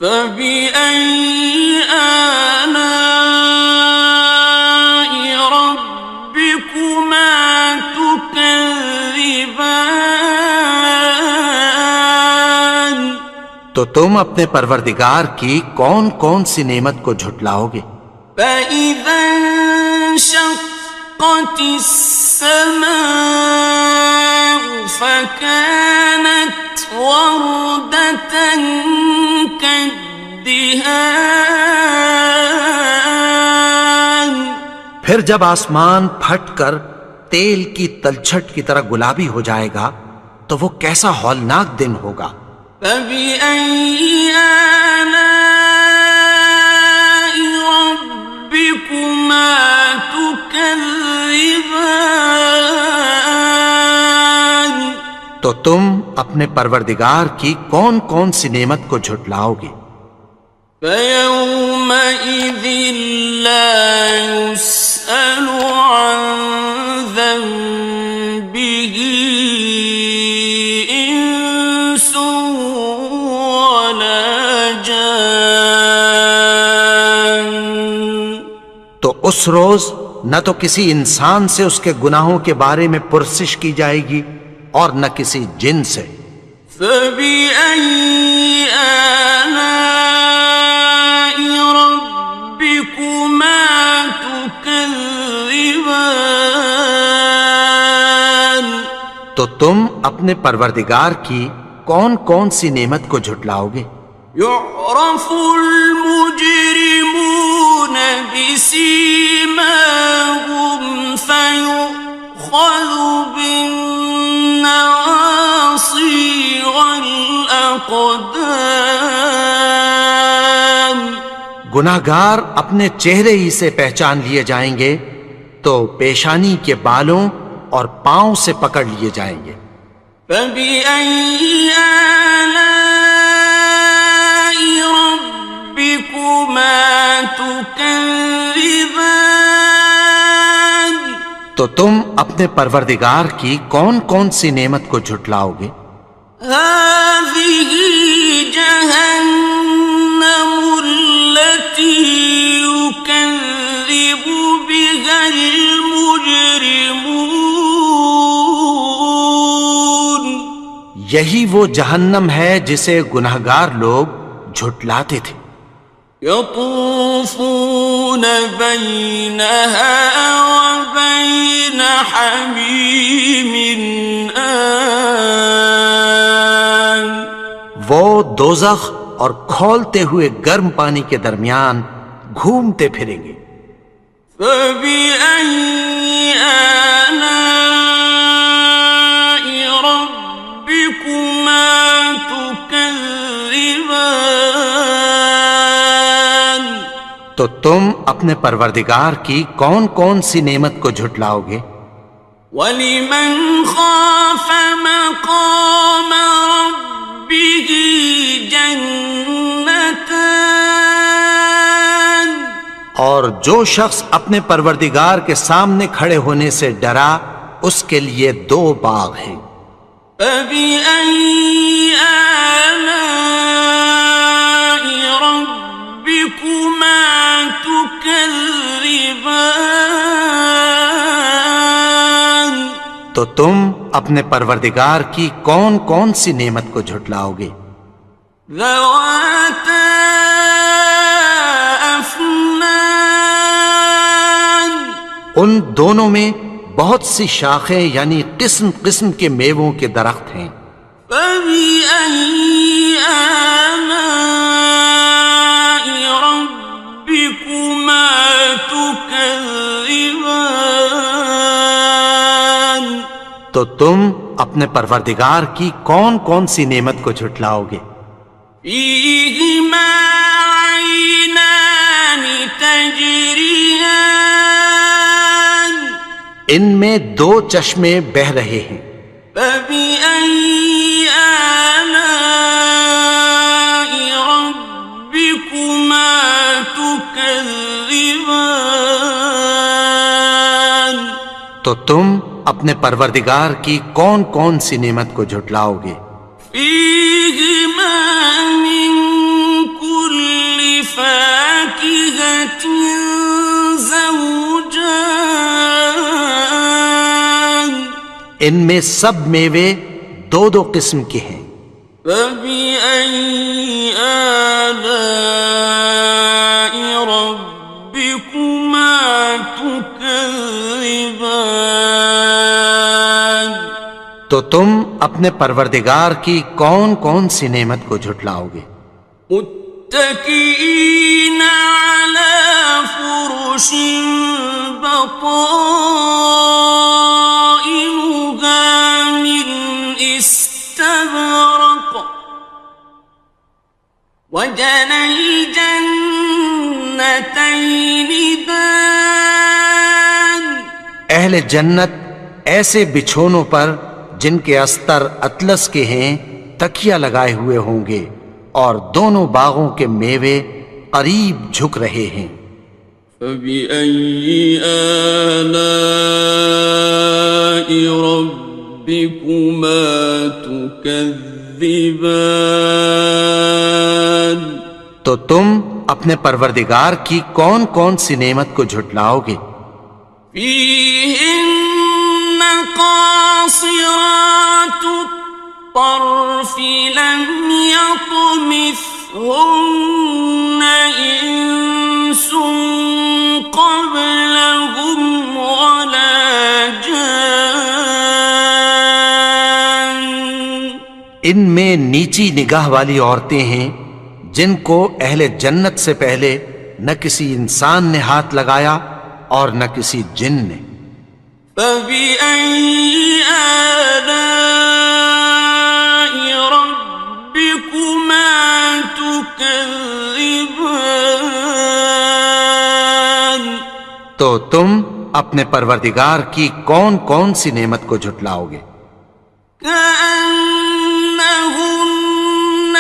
فَبِأَيِّ آلَاءِ رَبِّكُمَا تُكَذِّبَانِ. تو تم اپنے پروردگار کی کون کون سی نعمت کو جھٹلاؤ گے؟ فَإِذَا انشَقَّتِ السَّمَاءُ فَكَانَتْ وَرْدَةً كَالدِّهَانِ. پھر جب آسمان پھٹ کر تیل کی تلچھٹ کی طرح گلابی ہو جائے گا تو وہ کیسا ہولناک دن ہوگا. فَبِأَيِّ آلَاءِ رَبِّكُمَا تُكَذِّبَانِ. تو تم اپنے پروردگار کی کون کون سی نعمت کو جھٹلاؤ گے؟ فَيَوْمَئِذٍ لَا يُسْأَلُ عَنْ ذَنبِهِ إِنسٌ وَلَا جَانٌ. تو اس روز نہ تو کسی انسان سے اس کے گناہوں کے بارے میں پرسش کی جائے گی اور نہ کسی جن سے. فَبِأَيِّ آلَاءِ رَبِّكُمَا تُكَذِّبَانِ. تو تم اپنے پروردگار کی کون کون سی نعمت کو جھٹلاؤ گے؟ يُعْرَفُ الْمُجْرِمُونَ بِسِيمَاهُمْ فَيُؤْخَذُ بِالنَّوَاصِي وَالْأَقْدَامِ. گناہگار اپنے چہرے ہی سے پہچان لیے جائیں گے تو پیشانی کے بالوں اور پاؤں سے پکڑ لیے جائیں گے. فَبِأَيِّ آلَاءِ رَبِّكُمَا تُكَذِّبَانِ. تو تم اپنے پروردگار کی کون کون سی نعمت کو جھٹلاؤ گے؟ هَٰذِهِ جَهَنَّمُ الَّتِي يُكَذِّبُ بِهَا الْمُجْرِمُونَ. یہی وہ جہنم ہے جسے گناہگار لوگ جھٹلاتے تھے. يَطُوفُونَ بَيْنَهَا وَبَيْنَ حَمِيمٍ آنٍ. وہ دوزخ اور کھولتے ہوئے گرم پانی کے درمیان گھومتے پھریں گے. فَبِأَيِّ آلَاءِ رَبِّكُمَا تُكَذِّبَانِ. تو تم اپنے پروردگار کی کون کون سی نعمت کو جھٹلاؤ گے؟ وَلِمَنْ خَافَ مَقَامَ رَبِّهِ جَنَّتَانِ. اور جو شخص اپنے پروردگار کے سامنے کھڑے ہونے سے ڈرا اس کے لیے 2 باغ ہیں. فبأي آلاء ربكما تكذبان؟ تو تم اپنے پروردگار کی کون کون سی نعمت کو جھٹلاؤ گے؟ ذواتا افنان، ان دونوں میں بہت سی شاخیں یعنی قسم قسم کے میووں کے درخت ہیں۔ فبأي آلاء ربكما تكذبان؟ تو تم اپنے پروردگار کی کون کون سی نعمت کو جھٹلاؤ گے؟ فيهما عينان تجريان، ان میں دو چشمے بہہ رہے ہیں۔ فبأي آلاء ربكما تكذبان؟ تو تم اپنے پروردگار کی کون کون سی نعمت کو جھٹلاؤ گے؟ فيهما من كل فاكهة زوجان، ان میں سب میوے دو دو قسم کے ہیں۔ فبأي آلاء ربكما تكذبان؟ تو تم اپنے پروردگار کی کون کون سی نعمت کو جھٹلاؤ گے؟ متكئين على فرش بطائنها من استبرق، وجنى الجنتين دان، اہل جنت ایسے بچھونوں پر جن کے استر اطلس کے ہیں تکیہ لگائے ہوئے ہوں گے، اور دونوں باغوں کے میوے قریب جھک رہے ہیں۔ فبأي آلاء ربكما تكذبان؟ تو تم اپنے پروردگار کی کون کون سی نعمت کو جھٹلاؤ گے؟ فيهن قاصرات الطرف لم يطمثهن إنس قبلهم ولا جان، ان میں نیچی نگاہ والی عورتیں ہیں جن کو اہل جنت سے پہلے نہ کسی انسان نے ہاتھ لگایا اور نہ کسی جن نے۔ فبأي آلاء ربكما تكذبان؟ تو تم اپنے پروردگار کی کون کون سی نعمت کو جھٹلاؤ گے؟ كأنهن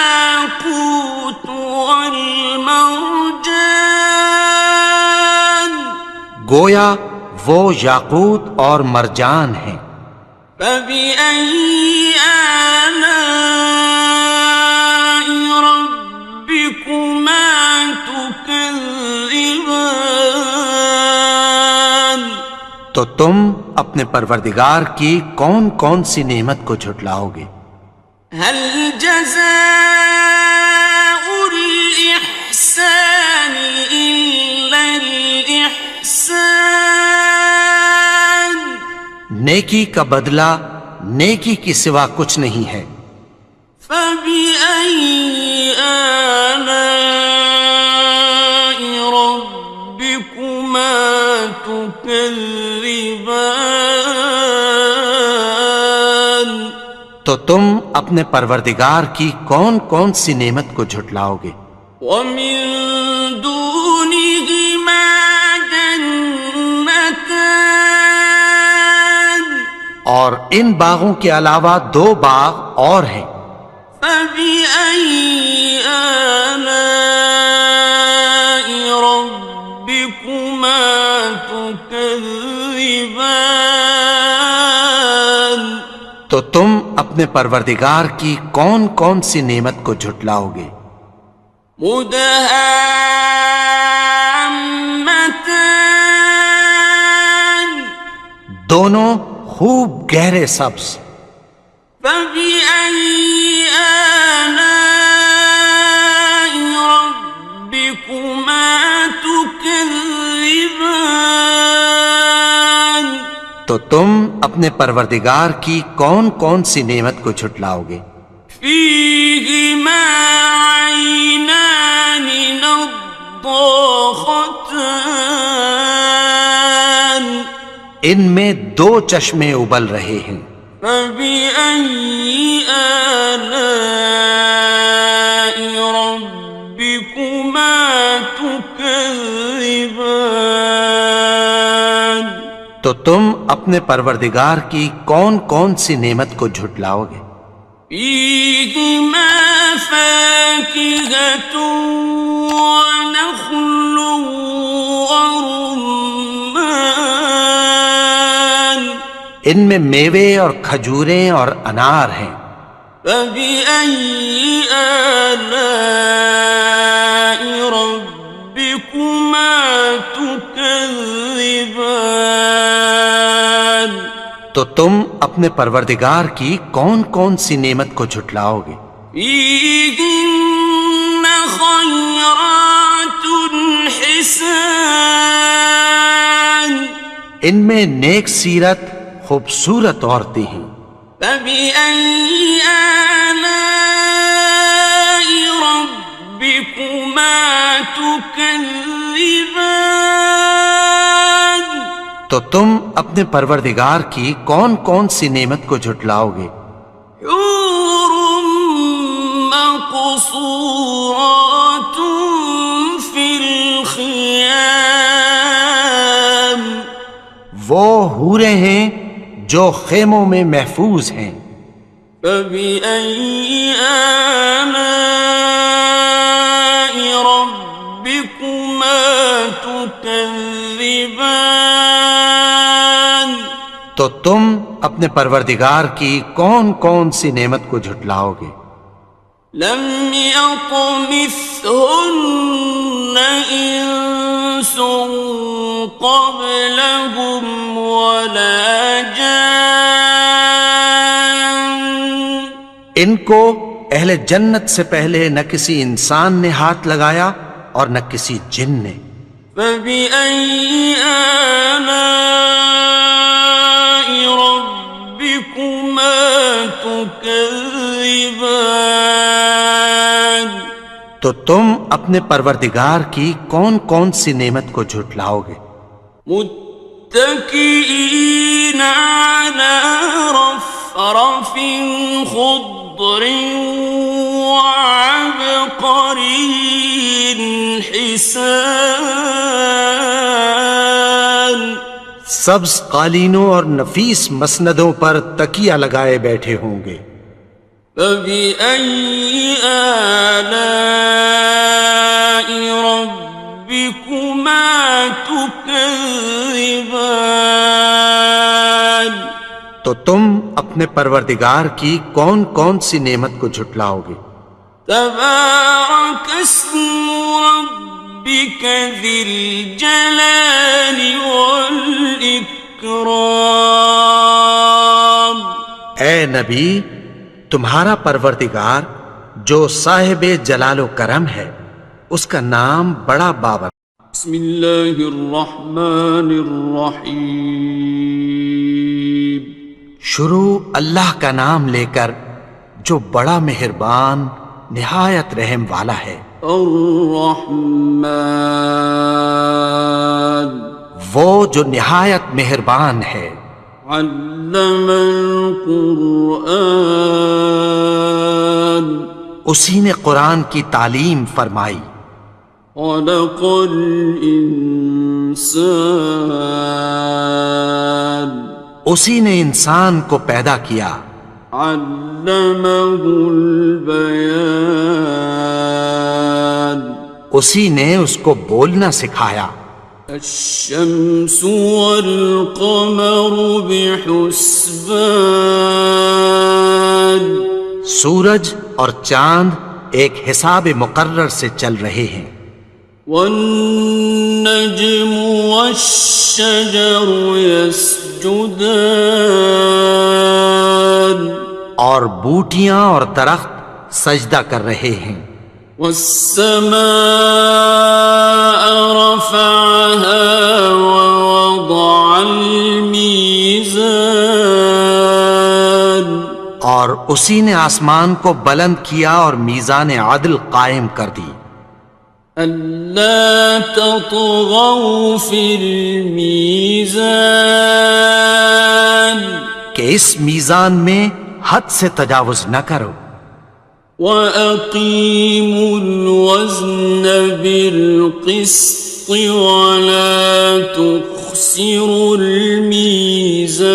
الياقوت والمرجان، گویا وہ یاقوت اور مرجان ہیں۔ فبأي آلاء ربكما تكذبان؟ تو تم اپنے پروردگار کی کون کون سی نعمت کو جھٹلاؤ گے؟ هل جزاء الإحسان إلا الإحسان؟ نیکی کا بدلہ نیکی کی سوا کچھ نہیں ہے۔ فبأي آلاء ربكما تكذبان؟ تو تم اپنے پروردگار کی کون کون سی نعمت کو جھٹلاؤ گے؟ ومن دونهما جنتان، اور ان باغوں کے علاوہ دو باغ اور ہیں۔ فبأي آلاء ربكما تكذبان؟ تو اپنے پروردگار کی کون کون سی نعمت کو جھٹلاؤ گے؟ مدہامتان دونوں خوب گہرے سبز. فبأي آلاء ربكما تكذبان تو تم اپنے پروردگار کی کون کون سی نعمت کو جھٹلاؤ گے؟ فيهما عينان نضاختان ان میں دو چشمے ابل رہے ہیں. فبأي آلاء ربكما تكذبان تو تم اپنے پروردگار کی کون کون سی نعمت کو جھٹلاؤ گے؟ فيهما فاكهة ونخل ورمان ان میں میوے اور کھجوریں اور انار ہیں. فبأي آلاء ربكما تكذبان تو تم اپنے پروردگار کی کون کون سی نعمت کو جھٹلاؤ گے؟ فيهن خيرات حسان ان میں نیک سیرت خوبصورت عورتیں ہیں. فبأي آلاء ربكما تكذبان تو تم اپنے پروردگار کی کون کون سی نعمت کو جھٹلاؤ گے؟ حور مقصورات في الخيام وہ حوریں ہیں جو خیموں میں محفوظ ہیں. فبأي آلاء ربكما تكذبان تو تم اپنے پروردگار کی کون کون سی نعمت کو جھٹلاؤ گے؟ لم يطمثهن إنس قبلهم ولا جان ان کو اہل جنت سے پہلے نہ کسی انسان نے ہاتھ لگایا اور نہ کسی جن نے. فبأي آلاء ربكما تكذبان تو تم اپنے پروردگار کی کون کون سی نعمت کو جھٹلاؤ گے؟ متكئين على رفرف خضر وعبقري حسان سبز قالینوں اور نفیس مسندوں پر تکیہ لگائے بیٹھے ہوں گے. فبأي آلاء ربكما تكذبان تو تم اپنے پروردگار کی کون کون سی نعمت کو جھٹلاؤ گے؟ تبارك اسم ربك ذي الجلال والإكرام اے نبی، تمہارا پروردگار جو صاحب جلال و کرم ہے اس کا نام بڑا بابر. بسم اللہ الرحمن الرحیم شروع اللہ کا نام لے کر جو بڑا مہربان نہایت رحم والا ہے. الرحمن وہ جو نہایت مہربان ہے. علم القرآن اسی نے قرآن کی تعلیم فرمائی. خلق الانسان اسی نے انسان کو پیدا کیا. علمہ البیان اسی نے اس کو بولنا سکھایا. الشمس والقمر بحسبان سورج اور چاند ایک حساب مقرر سے چل رہے ہیں. والنجم والشجر يسجدان اور بوٹیاں اور درخت سجدہ کر رہے ہیں. والسماء رفعها ووضع الميزان اور اسی نے آسمان کو بلند کیا اور میزان عدل قائم کر دی. ألا تطغوا في الميزان کہ اس میزان میں حد سے تجاوز نہ کرو. وَأَقِيمُوا الْوَزْنَ بِالْقِسْطِ وَلَا تُخْسِرُوا الْمِيزَانَ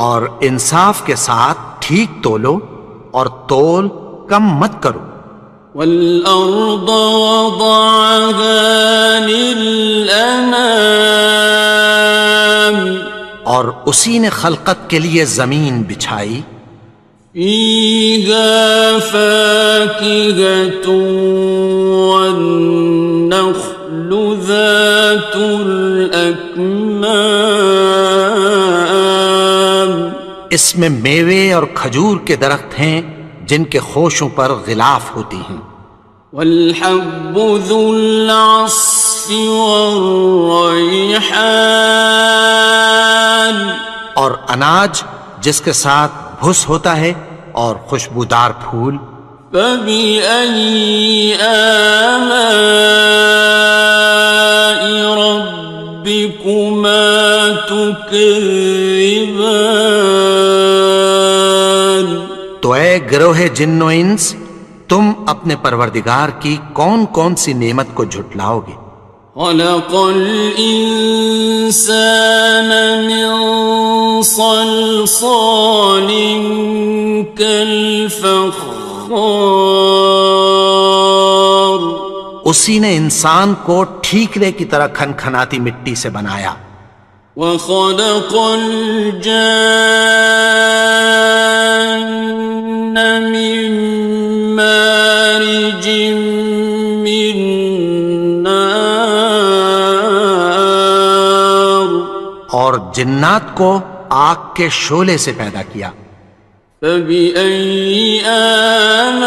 اور انصاف کے ساتھ ٹھیک تولو اور تول کم مت کرو. وَالْأَرْضَ وَضَعَهَا لِلْأَنَامِ اور اسی نے خلقت کے لیے زمین بچھائی. فِيهَا فَاكِهَةٌ وَالنَّخْلُ ذَاتُ الْأَكْمَامِ اس میں میوے اور کھجور کے درخت ہیں جن کے خوشوں پر غلاف ہوتی ہیں. وَالْحَبُّ ذُو الْعَصْفِ وَالرَّيْحَانِ اور اناج جس کے ساتھ بھس ہوتا ہے اور خوشبودار پھول. فَبِأَيِّ آلَاءِ رَبِّكُمَا تُكَذِّبَانِ تو اے گروہ جن و انس، تم اپنے پروردگار کی کون کون سی نعمت کو جھٹلاؤ گے؟ خَلَقَ الْإِنسَانَ مِنْ صَلْصَالٍ كَالْفَخَّارِ اسی نے انسان کو ٹھیکرے کی طرح کھنکھناتی مٹی سے بنایا. وَخَلَقَ الْجَانَّ مِن مَّارِجٍ مِّن نَّارٍ اور جنات کو آگ کے شعلے سے پیدا کیا. فَبِأَيِّ آلَاءِ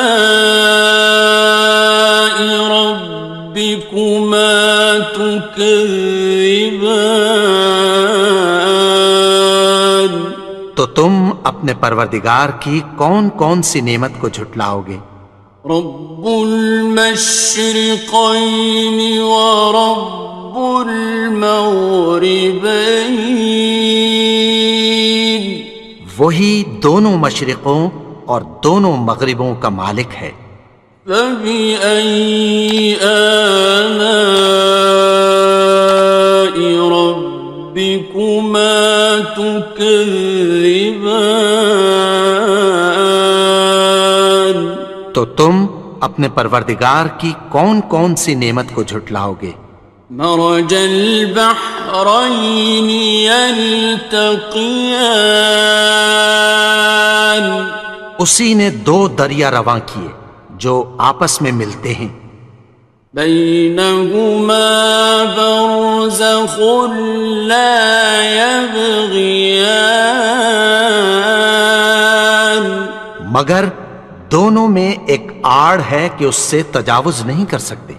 رَبِّكُمَا تُكَذِّبَانِ تو تم اپنے پروردگار کی کون کون سی نعمت کو جھٹلاؤ گے؟ رب المشرقين ورب المغربين وہی دونوں مشرقوں اور دونوں مغربوں کا مالک ہے. فبأي آلاء ربكما تكذبان تو تم اپنے پروردگار کی کون کون سی نعمت کو جھٹلاؤ گے؟ مرج البحرين يلتقيان اسی نے دو دریا رواں کیے جو آپس میں ملتے ہیں. بينهما برزخ لا يبغيان مگر دونوں میں ایک آڑ ہے کہ اس سے تجاوز نہیں کر سکتے.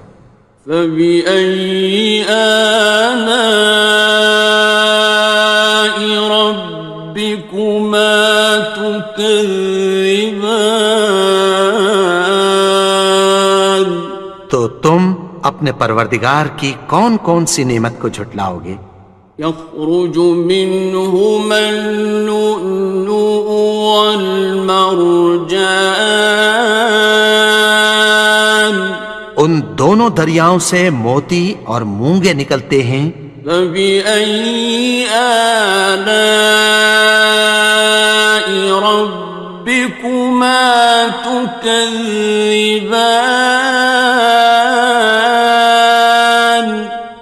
فبأي آلاء ربكما تكذبان تو تم اپنے پروردگار کی کون کون سی نعمت کو جھٹلاؤ گے؟ يخرج منهما اللؤلؤ والمرجان ان دونوں دریاؤں سے موتی اور مونگے نکلتے ہیں. فبأي آلاء ربكما تكذبان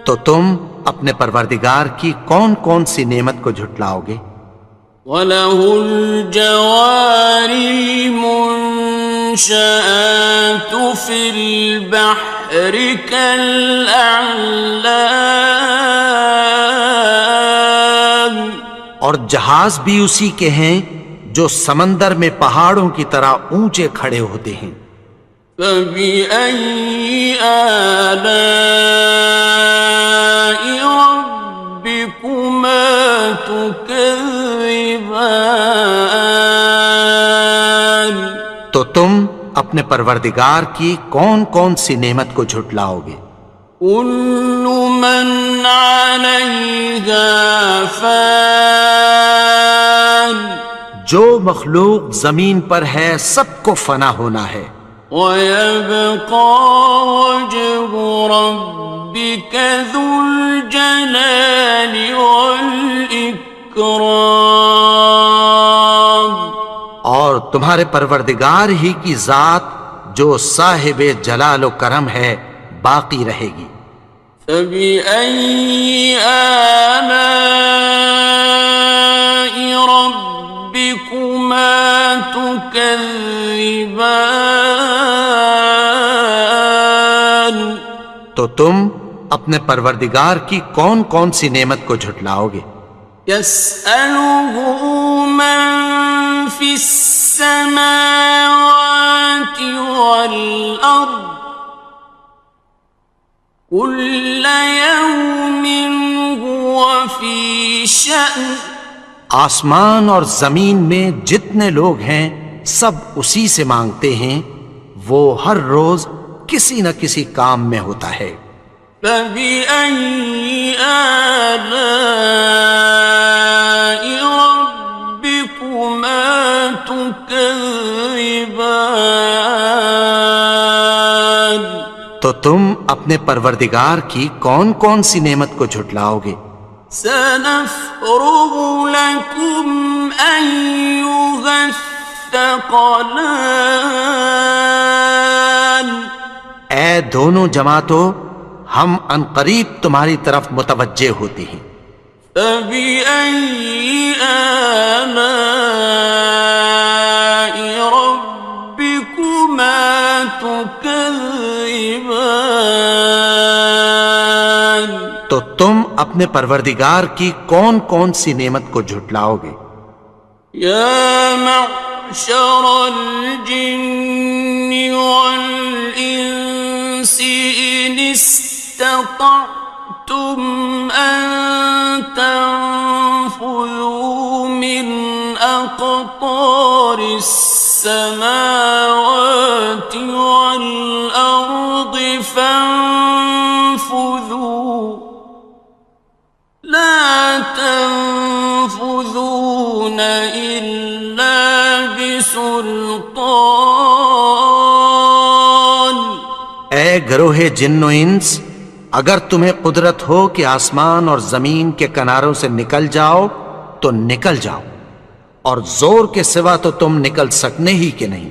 تو تم اپنے پروردگار کی کون کون سی نعمت کو جھٹلاؤ گے؟ وله الجوار المنشآت في البحر كالأعلام، اور جہاز بھی اسی کے ہیں جو سمندر میں پہاڑوں کی طرح اونچے کھڑے ہوتے ہیں۔ فبأي آلاء ربكما تكذبان، تو تم اپنے پروردگار کی کون کون سی نعمت کو جھٹلاؤ گے؟ كل من عليها فان، جو مخلوق زمین پر ہے سب کو فنا ہونا ہے، ويبقى وجه ربك ذو الجلال والإكرام، اور تمہارے پروردگار ہی کی ذات جو صاحب جلال و کرم ہے باقی رہے گی۔ فبأي آلاء ربكما تكذبان، تو تم اپنے پروردگار کی کون کون سی نعمت کو جھٹلاؤ گے؟ يسأله من في السماوات والأرض كل يوم هو في شأن، آسمان اور زمین میں جتنے لوگ ہیں سب اسی سے مانگتے ہیں، وہ ہر روز کسی نہ کسی کام میں ہوتا ہے۔ فبأي آلاء ربكما تكذبان، تو تم اپنے پروردگار کی کون کون سی نعمت کو جھٹلاؤ گے؟ سنفرغ لكم أيها الثقلان، اے دونوں جماعتوں، ہم عنقریب تمہاری طرف متوجہ ہوتے ہیں۔ فبأي آلاء ربكما تكذبان، تو تم اپنے پروردگار کی کون کون سی نعمت کو جھٹلاؤ گے؟ يا معشر الجن والإنس إن استطعتم أن تنفذوا من أقطار السماوات والأرض فانفذوا، لا تنفذون إلا بسلطان، اے گروہ جن و انس، اگر تمہیں قدرت ہو کہ آسمان اور زمین کے کناروں سے نکل جاؤ تو نکل جاؤ، اور زور کے سوا تو تم نکل سکنے ہی کہ نہیں۔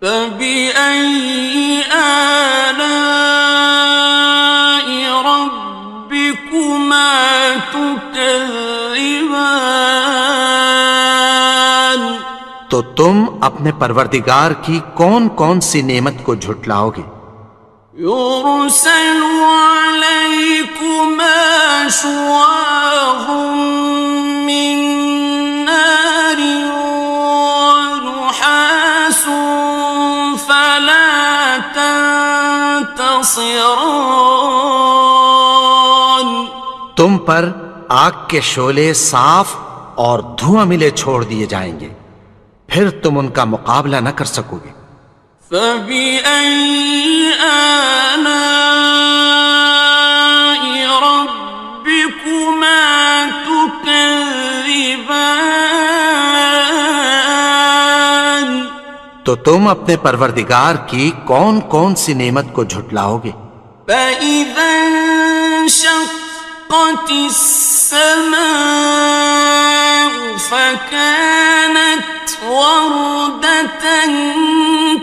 فبأي آلاء ربكما تكذبان، تو تم اپنے پروردگار کی کون کون سی نعمت کو جھٹلاؤ گے؟ يرسل عليكما شواظ من نار ونحاس فلا تنتصران، تم پر آگ کے شعلے صاف اور دھواں ملے چھوڑ دیے جائیں گے، پھر تم ان کا مقابلہ نہ کر سکو گے۔ فبأي آلاء ربكما تكذبان، تو تم اپنے پروردگار کی کون کون سی نعمت کو جھٹلاؤ گے؟ فإذا انشقت السماء فكانت وردة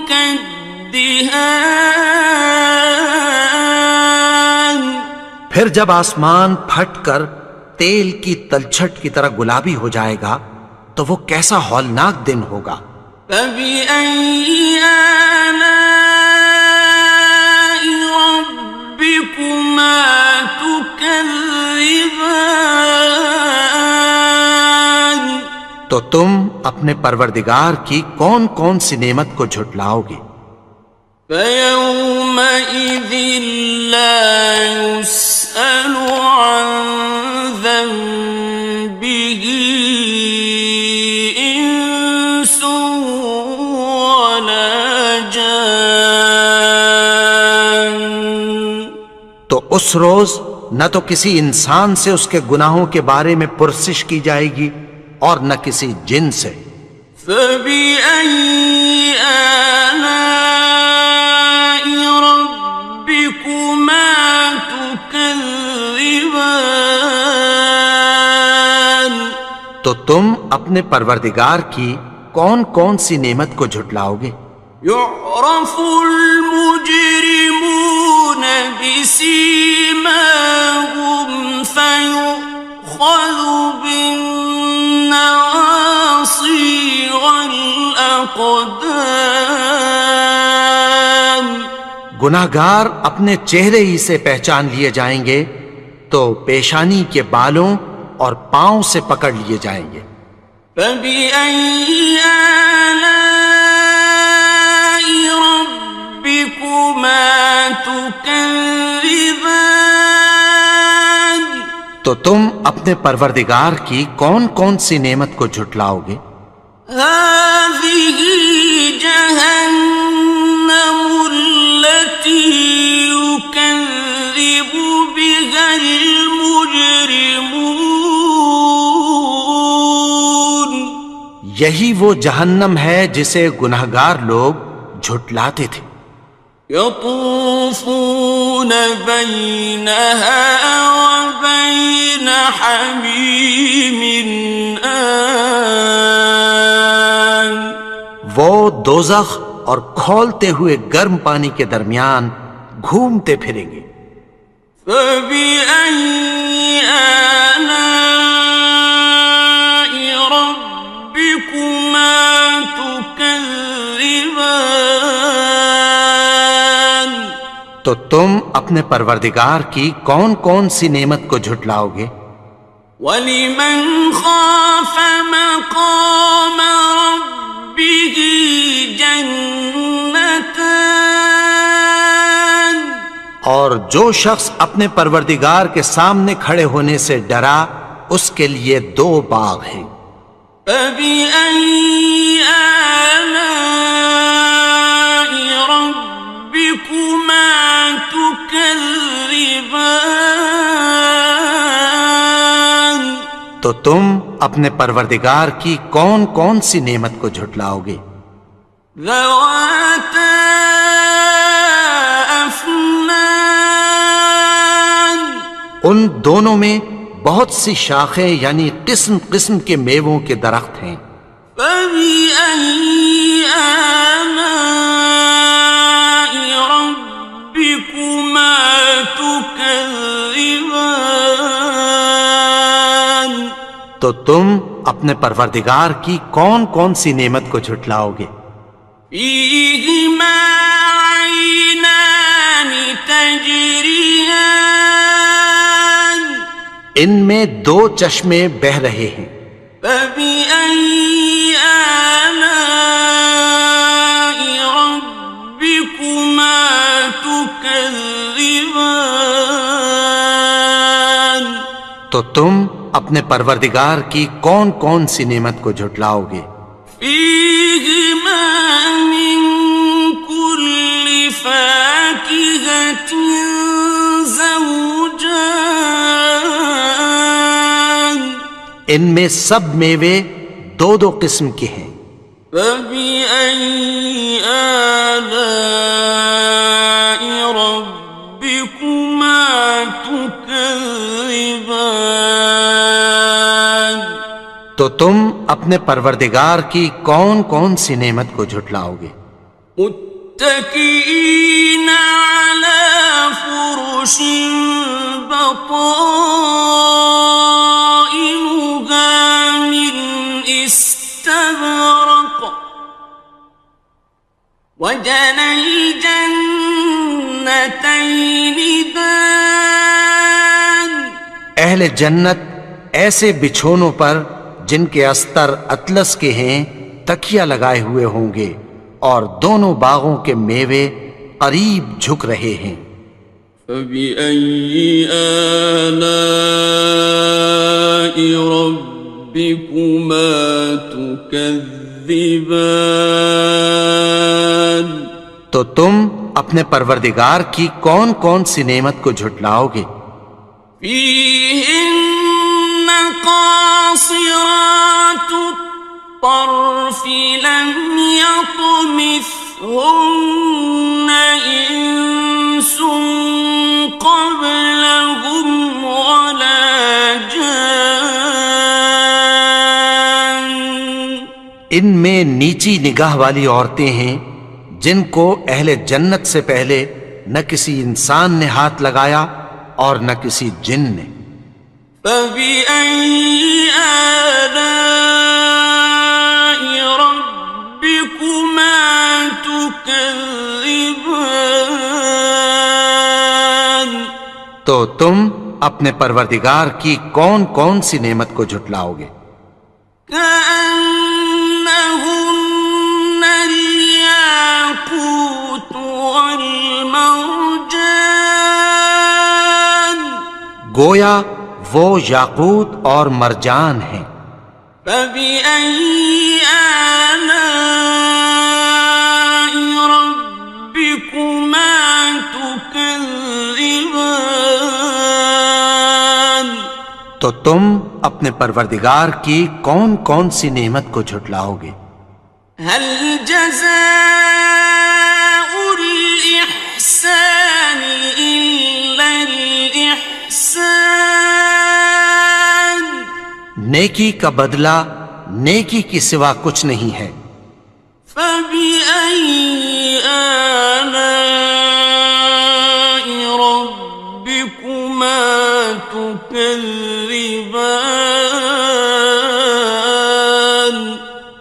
كالدهان، پھر جب آسمان پھٹ کر تیل کی تلچھٹ کی طرح گلابی ہو جائے گا تو وہ کیسا ہولناک دن ہوگا۔ فبأي آلاء ربكما تكذبان؟ تو تم اپنے پروردگار کی کون کون سی نعمت کو جھٹلاؤ گے؟ فيومئذ لا يسأل عن ذنبه إنس ولا جان۔ تو اس روز نہ تو کسی انسان سے اس کے گناہوں کے بارے میں پرسش کی جائے گی اور نہ کسی جن سے۔ فبأي آلاء ربكما تكذبان؟ تو تم اپنے پروردگار کی کون کون سی نعمت کو جھٹلاؤ گے؟ يعرف المجرمون بسيماهم فيؤخذ بالنواصي والأقدام۔ گناہگار اپنے چہرے ہی سے پہچان لیے جائیں گے تو پیشانی کے بالوں اور پاؤں سے پکڑ لیے جائیں گے۔ فبأي آلاء ربكما تكذبان؟ تو تم اپنے پروردگار کی کون کون سی نعمت کو جھٹلاؤ گے؟ هذه جهنم التي يكذب بها المجرمون۔ یہی وہ جہنم ہے جسے گناہگار لوگ جھٹلاتے تھے۔ يطوفون بينها وبين حميم آن۔ وہ دوزخ اور کھولتے ہوئے گرم پانی کے درمیان گھومتے پھریں گے۔ فبأي آلاء ربكما تكذبان؟ تو تم اپنے پروردگار کی کون کون سی نعمت کو جھٹلاؤ گے؟ وَلِمَنْ خَافَ مَقَامَ رَبِّهِ جَنَّتَانِ؟ اور جو شخص اپنے پروردگار کے سامنے کھڑے ہونے سے ڈرا اس کے لیے 2 باغ ہیں۔ فَبِأَيِّ آلَاءِ رَبِّكُمَا تُكَذِّبَانِ؟ تو تم اپنے پروردگار کی کون کون سی نعمت کو جھٹلاؤ گے؟ ذَوَاتَا أَفْنَانٍ؟ ان دونوں میں بہت سی شاخیں یعنی قسم قسم کے میووں کے درخت ہیں۔ فَبِأَيِّ آلَاءِ رَبِّكُمَا تُكَذِّبَانِ؟ تو تم اپنے پروردگار کی کون کون سی نعمت کو جھٹلاؤ گے؟ فِيهِمَا عَيْنَانِ تَجْرِيَانِ؟ ان میں 2 چشمے بہہ رہے ہیں۔ فَبِأَيِّ آلَاءِ رَبِّكُمَا تُكَذِّبَانِ؟ تو تم اپنے پروردگار کی کون کون سی نعمت کو جھٹلاؤ گے؟ فِيهِمَا مِن كُلِّ فَاكِهَةٍ زَوْجَانِ؟ ان میں سب میوے 2 قسم کے ہیں۔ فَبِأَيِّ آلَاءِ رَبِّكُمَا تُكَذِّبَانِ؟ تو تم اپنے پروردگار کی کون کون سی نعمت کو جھٹلاؤ گے؟ متكئين على فرش بطائنها من اثنتين دان. اہل جنت ایسے بچھونوں پر جن کے استر اطلس کے ہیں تکیہ لگائے ہوئے ہوں گے، اور دونوں باغوں کے میوے قریب جھک رہے ہیں۔ فَبِأَيِّ آلَاءِ رَبِّكُمَا تُكَذِّبَانِ؟ تو تم اپنے پروردگار کی کون کون سی نعمت کو جھٹلاؤ گے؟ فِيهِنَّ قَاصِرَاتُ الطَّرْفِ لَمْ يَطْمِثْهُنَّ إِنسٌ قَبْلَهُمْ وَلَا جَانٌّ۔ ان میں نیچی نگاہ والی عورتیں ہیں جن کو اہل جنت سے پہلے نہ کسی انسان نے ہاتھ لگایا اور نہ کسی جن نے۔ فَبِأَيِّ آلَاءِ رَبِّكُمَا تُكَذِّبَانِ؟ تو تم اپنے پروردگار کی کون کون سی نعمت کو جھٹلاؤ گے؟ كَأَنَّهُنَّ الْيَاقُوتُ وَالْمَرْجَانُ، گویا وہ یاقوت اور مرجان ہیں۔ فَبِأَيِّ آلَاءِ رَبِّكُمَا تُكَذِّبَانِ؟ تو تم اپنے پروردگار کی کون کون سی نعمت کو جھٹلاؤ گے؟ هَلْ جَزَاءُ الْإِحْسَانِ إِلَّا الْإِحْسَانُ؟ نیکی کا بدلہ نیکی کی سوا کچھ نہیں ہے۔ فَبِأَيِّ آلَاءِ رَبِّكُمَا تُكَذِّبَانِ؟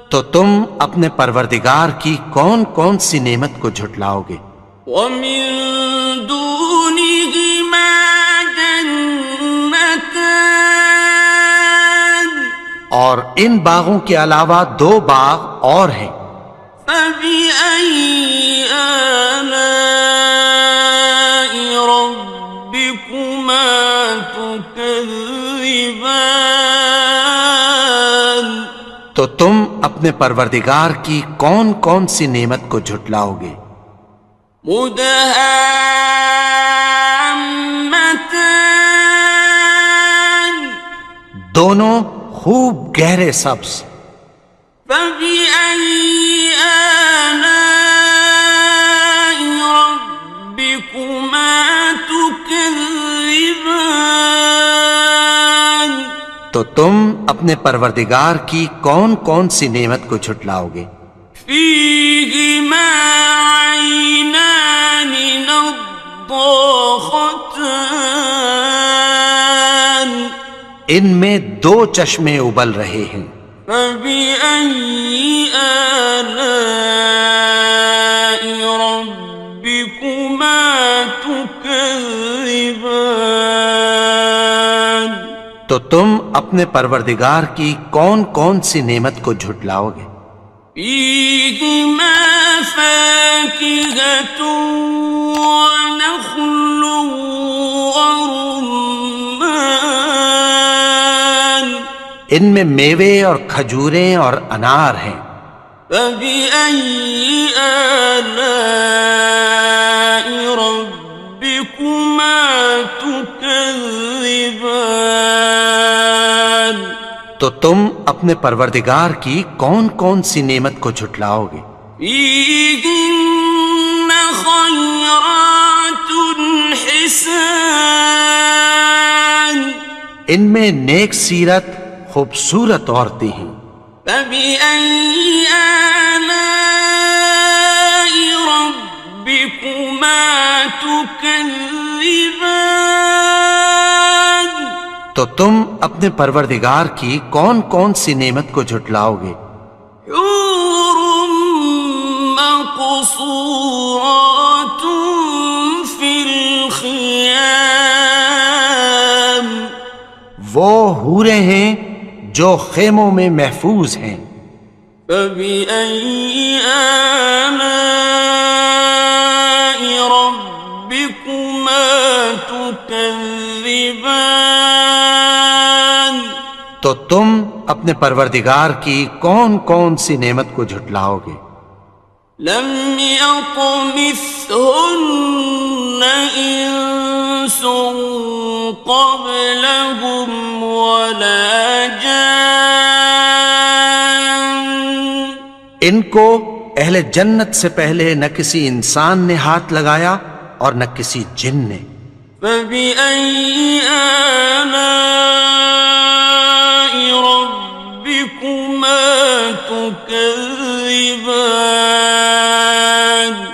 تو تم اپنے پروردگار کی کون کون سی نعمت کو جھٹلاؤ گے؟ وَمِن دُونِهِمَا جَنَّتَانِ، اور ان باغوں کے علاوہ دو باغ اور ہیں۔ فَبِأَيِّ آلَاءِ رَبِّكُمَا تُكَذِّبَانِ؟ تو تم اپنے پروردگار کی کون کون سی نعمت کو جھٹلاؤ گے؟ مُدْهَامَّتَانِ، دونوں خوب گہرے سبز۔ فَبِأَيِّ آلَاءِ رَبِّكُمَا تُكَذِّبَانِ؟ تو تم اپنے پروردگار کی کون کون سی نعمت کو جھٹلاؤ گے؟ فِيهِمَا عَيْنَانِ نَضَّاخَتَانِ، ان میں دو چشمے ابل رہے ہیں۔ فَبِأَيِّ آلَاءِ رَبِّكُمَا تُكَذِّبَانِ؟ تو تم اپنے پروردگار کی کون کون سی نعمت کو جھٹلاؤ گے؟ فِيهِمَا فَاكِهَةٌ وَنَخْلٌ وَرُمَّانٌ، ان میں میوے اور کھجوریں اور انار ہیں۔ فَبِأَيِّ آلَاءِ رَبِّكُمَا تُكَذِّبَانِ؟ تو تم اپنے پروردگار کی کون کون سی نعمت کو جھٹلاؤ گے؟ فِيهِنَّ خَيْرَاتٌ حِسَانٌ، ان میں نیک سیرت خوبصورت عورتیں ہیں۔ فَبِأَيِّ آلَاءِ رَبِّكُمَا تُكَذِّبَانِ؟ تو تم اپنے پروردگار کی کون کون سی نعمت کو جھٹلاؤ گے؟ حور مقصورات فی وہ حوریں ہیں جو خیموں میں محفوظ ہیں۔ فبأي آلاء ربكما تكذبان؟ تو تم اپنے پروردگار کی کون کون سی نعمت کو جھٹلاؤ گے؟ لم يطمثهن إنس قبلهم ولا جان۔ ان کو اہل جنت سے پہلے نہ کسی انسان نے ہاتھ لگایا اور نہ کسی جن نے۔ فبأي آلاء ربكما تكذبان؟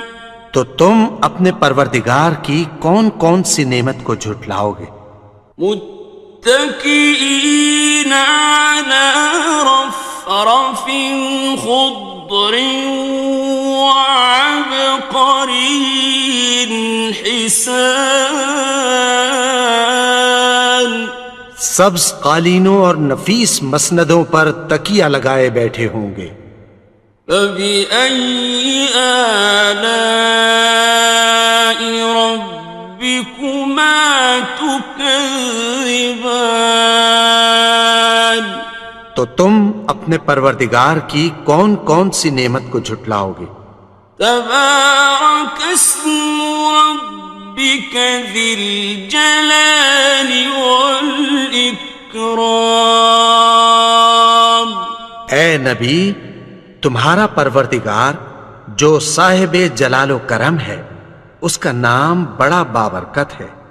تو تم اپنے پروردگار کی کون کون سی نعمت کو جھٹلاؤ گے؟ متكئين على رفرف خضر وعبقري حسان۔ سبز قالینوں اور نفیس مسندوں پر تکیہ لگائے بیٹھے ہوں گے۔ فبأي آلاء ربكما تكذبان؟ تو تم اپنے پروردگار کی کون کون سی نعمت کو جھٹلاؤ گے؟ تبارك اسم ربك ذي الجلال والإكرام۔ اے نبی، تمہارا پروردگار جو صاحب جلال و کرم ہے، اس کا نام بڑا بابرکت ہے۔